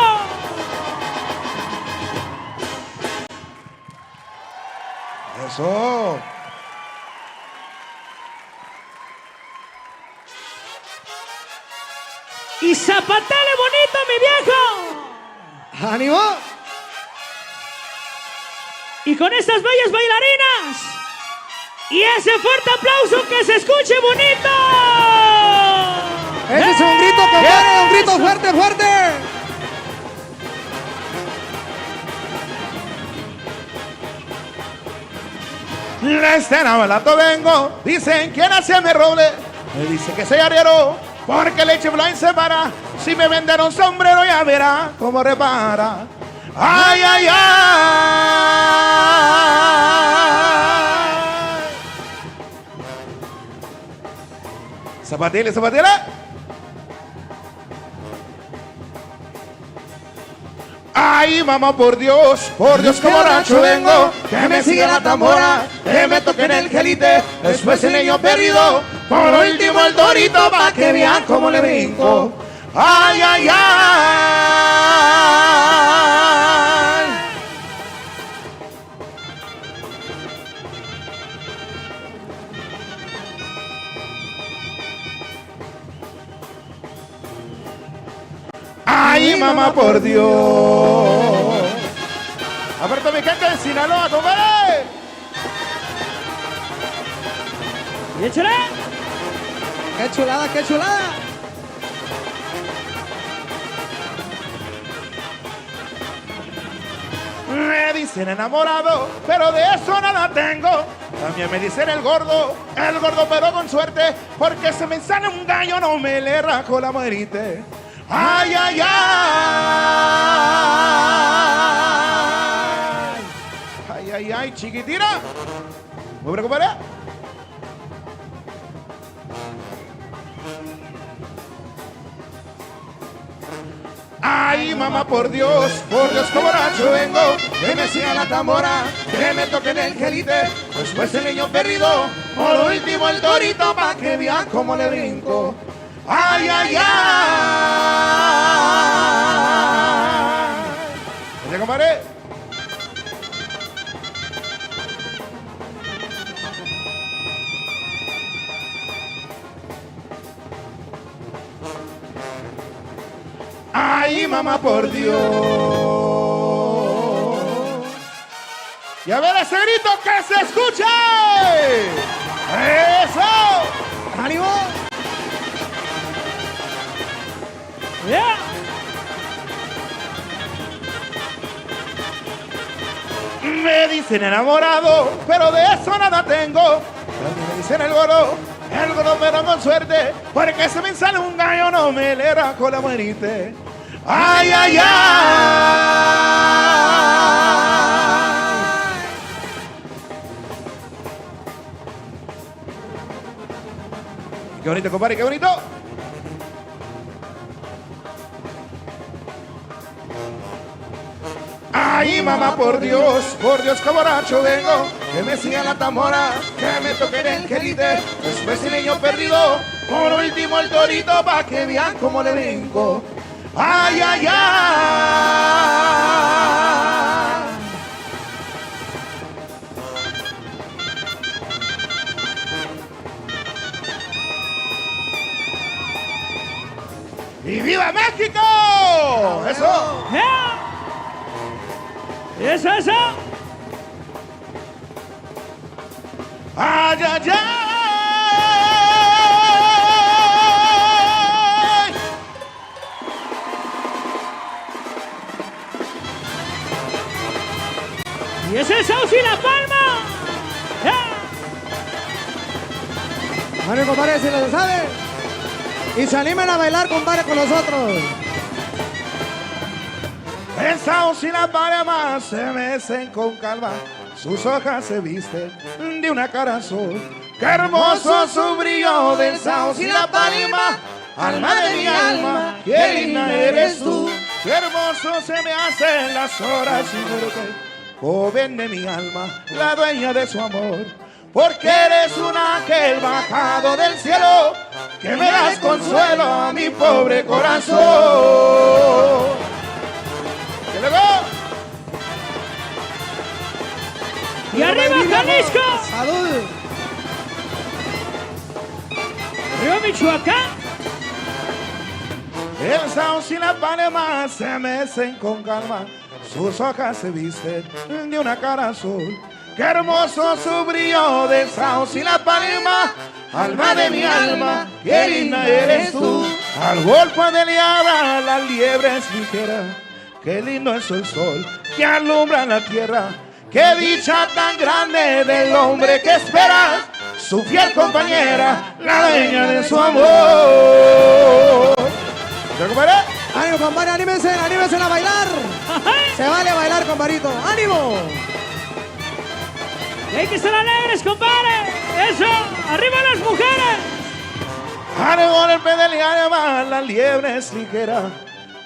Eso. Y zapatele bonito, mi viejo. ¡Ánimo! Y con estas bellas bailarinas. Y ese fuerte aplauso que se escuche bonito. Ese es un grito, compadre, un grito fuerte. La escena balato vengo, dicen quién hace mi roble. Me dice que soy arriero, porque leche blind se para. Si me venden un sombrero ya verá cómo repara. Ay. Zapatele. Ay, mamá, por Dios, como borracho vengo, que me siga la tambora, que me toquen el gelite, después el niño perdido, por último el torito, pa' que vean cómo le brinco. Ay, ay, ay. Ay, mamá, por Dios. Aparte mi gente de Sinaloa, compadre. Y échale. ¡Qué chulada, qué chulada! Me dicen enamorado, pero de eso nada tengo. También me dicen el gordo pero con suerte, porque se me sale un gallo, no me le rajo la muerte. Ay, ay, ay. Ay, ay, ay, chiquitina. ¿Me preocuparé? Ay, mamá, por Dios, como borracho vengo, que me siga la tambora, que me toquen el gelite, después el niño perdido, por último el torito, pa' que vean cómo le brinco. Ay, ay, ay. ¿Ya, compadre? Ay, mamá, por Dios. Y a ver ese grito que se escuche. ¡Eso! ¡Ánimo! Yeah. Me dicen enamorado, pero de eso nada tengo. También me dicen el gordo pero con suerte, porque se me sale un gallo, no me le rajo la muerte. Ay, ay, ay. Qué bonito, compadre, qué bonito. Ay, mamá, por Dios, como borracho vengo, que me siga la tambora, que me toquen el gelite, después el niño perdido, por último el torito, pa' que vean cómo le brinco. Ay, ay, ay. ¡Y viva México! ¡Eso! Yeah. Eso, eso. ¡Ay, ay, ay! Y ese es Sauce y La Palma. Yeah. Bueno, compadre, si lo saben. Y se animen a bailar, compadre, con nosotros. En Sauce y La Palma se mecen con calma, sus hojas se visten de una cara azul. ¡Qué hermoso su brillo del Sauce y La Palma! Alma de mi alma, qué linda eres tú. ¡Qué hermoso se me hacen las horas sin verte! Joven de mi alma, la dueña de su amor, porque eres un ángel bajado del cielo, que me das consuelo a mi pobre corazón. ¡Que luego! ¡Y arriba, Jalisco! ¡Salud! ¡Arriba, Michoacán! El Sauce y La Palma se mecen con calma, sus hojas se visten de una cara azul. ¡Qué hermoso su brillo del Sauce y La Palma! Alma de mi alma, qué linda eres tú. Al golpe de liabra la liebre es ligera. Qué lindo es el sol que alumbra la tierra. Qué dicha tan grande del hombre que espera su fiel compañera, la dueña de su amor. ¿Te compadre? ¡Ánimo, compadre! ¡Anímense! ¡Anímense a bailar! ¡Se vale bailar, compadrito! ¡Ánimo! Y hay que estar alegres, compadre. Eso, arriba las mujeres. Al golpe del liabra la liebre es ligera.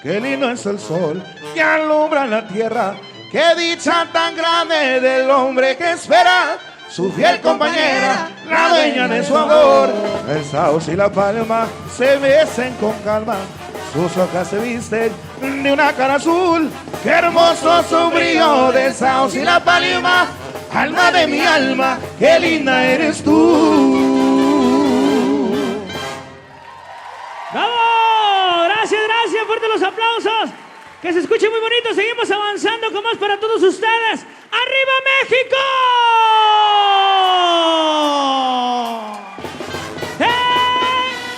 qué lindo es el sol que alumbra la tierra. Qué dicha tan grande del hombre que espera su fiel compañera, la dueña de su amor. El sauce y la palma se besen con calma, sus hojas se visten de una cara azul. Qué hermoso su brillo del sauce y la palma, alma de mi alma, qué linda eres tú. ¡Bravo! Gracias, gracias, fuertes los aplausos. Que se escuche muy bonito, seguimos avanzando con más para todos ustedes. ¡Arriba México!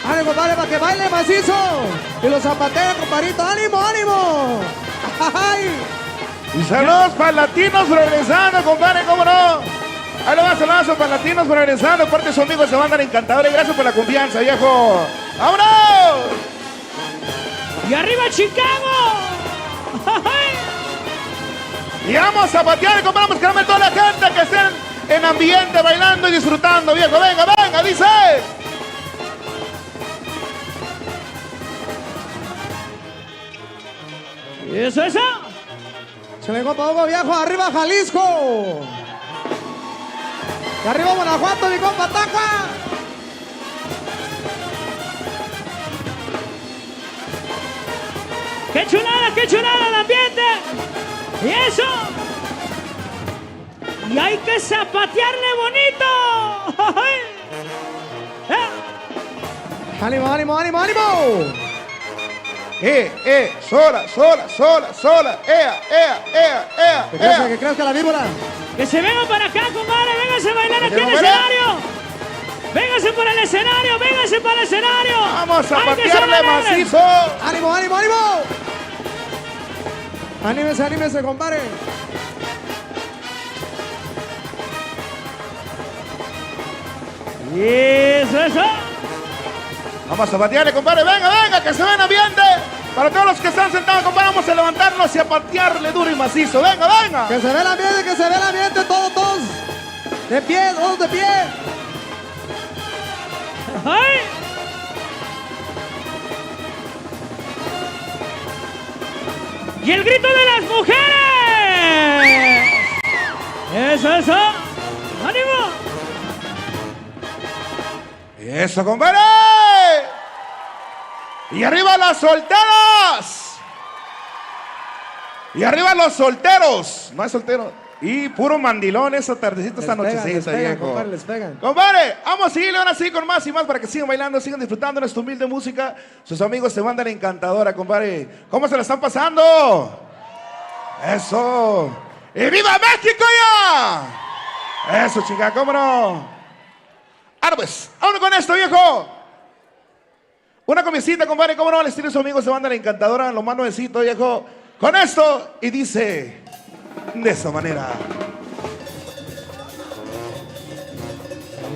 ¡Ánimo, compadre, para que baile macizo! Y los zapatea, compadrito. ¡Ánimo, ánimo! ¡Ay! Y saludos para Latinos Progresando, compadre, ¿cómo no? Ahí lo vas, saludos para Latinos Progresando, parte de sus amigos se van a dar encantadores. Gracias por la confianza, viejo. ¡Vámonos! ¡Y arriba Chicago! Y vamos a patear y compramos caramel a toda la gente que estén en ambiente, bailando y disfrutando, viejo. Venga, venga, dice. Eso, eso. Se me compa Hugo Viejo, arriba Jalisco. Y arriba Guanajuato, mi compa Tacua. ¡Qué chulada el ambiente! ¡Y eso! ¡Y hay que zapatearle bonito! ¡Ánimo, ánimo, ánimo, ánimo! Sola, Que crezca la víbora. ¡Que se vengan para acá, compadre! ¡Vénganse a bailar aquí en el escenario! ¡Vénganse para el escenario! ¡Vénganse para el escenario! ¡Vamos a patearle macizo! ¡Ánimo, ánimo, ánimo! Anímese, anímese, compadre. Eso, eso. Vamos a patearle, compadre. Venga, venga, que se ven ambiente. Para todos los que están sentados, compadre, vamos a levantarnos y a patearle duro y macizo. Venga, venga. Que se ve el ambiente, todos. De pie, todos de pie. ¡Ay! ¡Y el grito de las mujeres! ¡Eso, eso! ¡Ánimo! ¡Eso, compadre! ¡Y arriba las solteras! ¡Y arriba los solteros! No hay solteros. Y puro mandilón esa tardecita, esta nochecita, viejo. Compadre, les pegan. Compadre, vamos a seguirle ahora sí con más y más para que sigan bailando, sigan disfrutando de esta humilde música. Sus amigos se mandan encantadora, compadre. ¿Cómo se la están pasando? Eso. ¡Y viva México ya! Eso, chica, ¿cómo no? Ahora pues, vámonos con esto, viejo. Una comicita, compadre, ¿cómo no? Les tiene sus amigos se mandan encantadora, lo más nuevecito, viejo. Con esto, y dice de esa manera.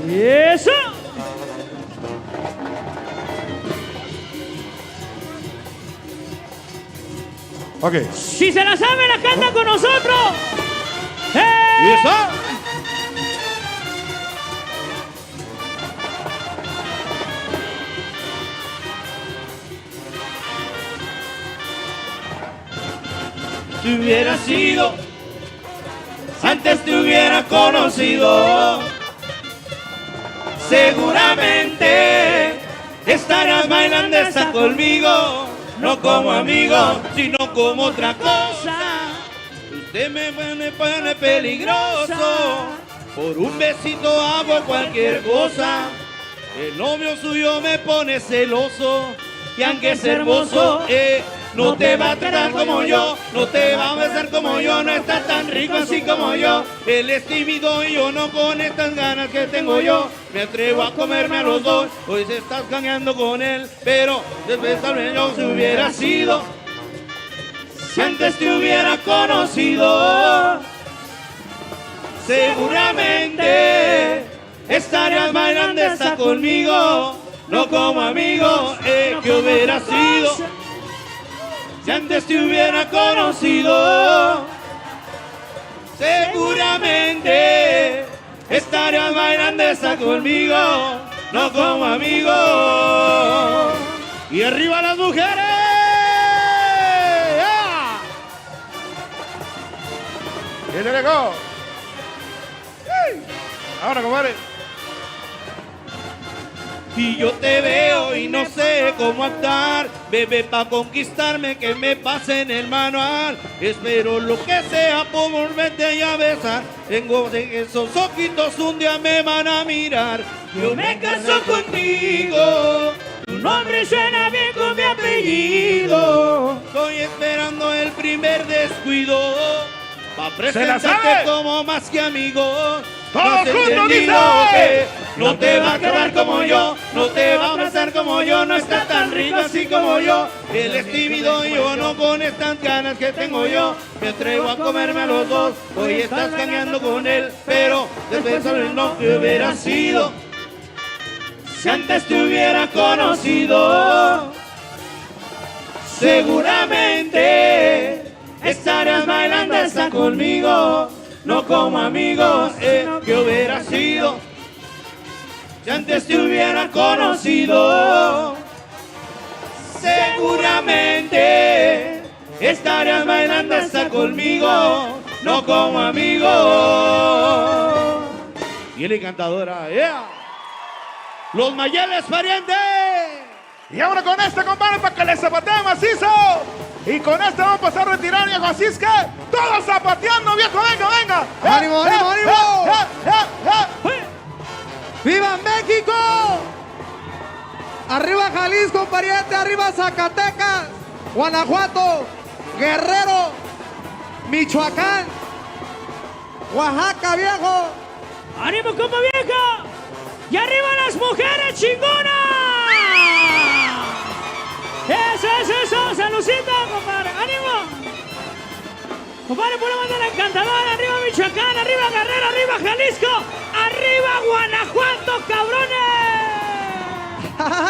¡Y eso! Ok. Si se la sabe, la canta con nosotros. ¿Y eso? Si hubiera sido, antes te hubiera conocido, seguramente estarías bailando esta conmigo, no como amigo, sino como otra cosa. Usted me pone peligroso, por un besito hago cualquier cosa. El novio suyo me pone celoso, y aunque es hermoso, no te va a tratar como yo, no te va a besar como yo, no está tan rico así como yo. Él es tímido y yo no, con estas ganas que tengo yo. Me atrevo a comerme a los dos, hoy se estás cañando con él, pero después tal vez yo se hubiera sido. Si antes te hubiera conocido, seguramente estarías bailando esta conmigo, no como amigo, que hubiera sido. Si antes te hubiera conocido, seguramente estarías bailando esta conmigo, no como amigo. Y arriba las mujeres. Y se llegó. Ahora, compadre. Y yo te veo y no sé cómo actuar. Bebé, pa' conquistarme que me pase en el manual. Espero lo que sea por volverte a besar. Tengo de esos ojitos un día me van a mirar. Yo me caso contigo. Tu nombre suena bien con mi apellido. Estoy esperando el primer descuido pa' presentarte como más que amigos. Todos juntos dice que no te va a quedar como yo, no te va a besar como yo, no está tan rico así como yo. Él es tímido y yo no, con estas ganas que tengo yo. Me atrevo a comerme a los dos, hoy estás caminando con él, pero después sabes lo que hubiera sido si antes te hubiera conocido. Seguramente estarías bailando hasta conmigo. No como amigos, que hubiera sido si antes te hubiera conocido. Seguramente estarías bailando hasta conmigo, no como amigos. Y la encantadora, yeah. Los Mayeles parientes. Y ahora con este, compadre, para que le zapatee macizo. Y con este vamos a pasar a retirar, viejo. Así es que todos zapateando, viejo. Venga, venga. ¡Ánimo, ánimo, ánimo! ¡Viva México! Arriba Jalisco, pariente. Arriba Zacatecas, Guanajuato, Guerrero, Michoacán, Oaxaca, viejo. ¡Ánimo, compa vieja! ¡Y arriba las mujeres chingonas! ¡Eso! ¡Saludcita, compadre! ¡Ánimo! Compadre, por la banda la encantadora. Arriba Michoacán, arriba Guerrero, arriba Jalisco, arriba Guanajuato, cabrones.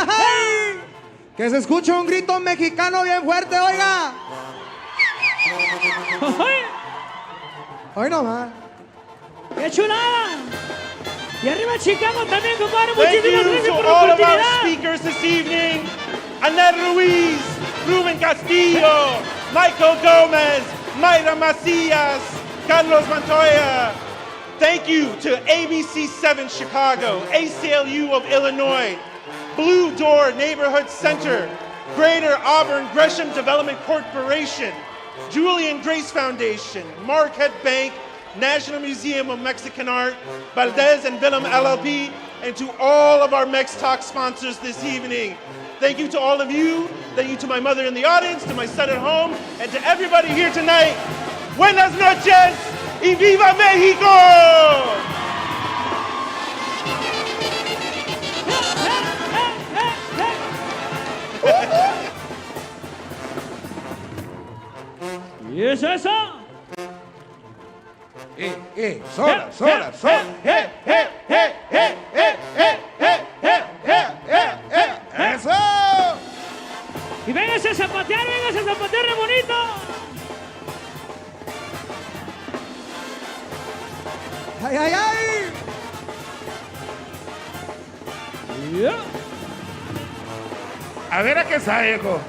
¡Hey! Que se escuche un grito mexicano bien fuerte, oiga. Hoy nomás. ¡Qué chulada! Y arriba Chicago también, compadre. Thank Muchísimas you gracias to por la all of our oportunidad. speakers this evening. Annette Ruiz, Ruben Castillo, Michael Gomez, Mayra Macias, Carlos Montoya. Thank you to ABC7 Chicago, ACLU of Illinois, Blue Door Neighborhood Center, Greater Auburn Gresham Development Corporation, Julian Grace Foundation, Marquette Bank, National Museum of Mexican Art, Valdez and Willem LLP, and to all of our MEX Talk sponsors this evening. Thank you to all of you. Thank you to my mother in the audience, to my son at home, and to everybody here tonight. Buenas noches y viva México! ¿Y es eso? Sola. Eso. Y véngase a zapatear re bonito. ¡Ay, ay, ay! Yeah. A ver a qué sabe, viejo.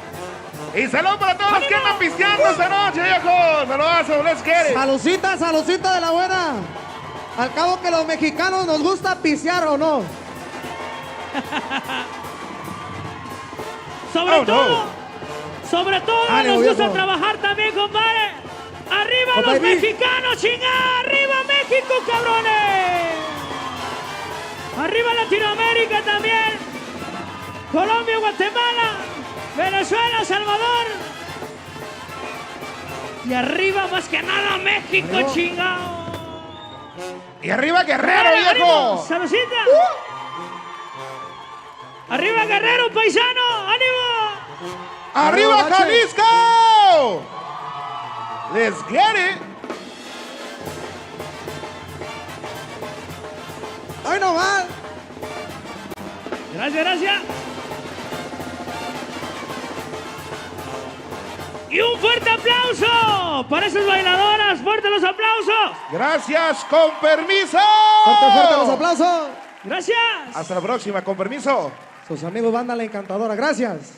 Y saludos para todos los que andan pisteando esta noche, viejo. Saludos, les quiere. Salucita de la buena. Al cabo que los mexicanos nos gusta pisear, ¿o no? Sobre todo Ánimo, nos gusta viejo. trabajar también, compadre. ¡Arriba Compa, los vi. mexicanos, chingada! ¡Arriba México, cabrones! ¡Arriba Latinoamérica también! Colombia, Guatemala, Venezuela, Salvador. Y arriba más que nada México, Ánimo. chingado. Y arriba Guerrero, ¡Ánimo! viejo. ¡Saludcita! ¡Arriba Guerrero, paisano! ¡Ánimo! ¡Arriba Bache. Jalisco! Let's get it. ¡Ay, no más! Gracias. Y un fuerte aplauso para esas bailadoras. ¡Fuerte los aplausos! Gracias, con permiso. Fuerte los aplausos. Gracias. Hasta la próxima, con permiso. Sus amigos, banda la encantadora. Gracias.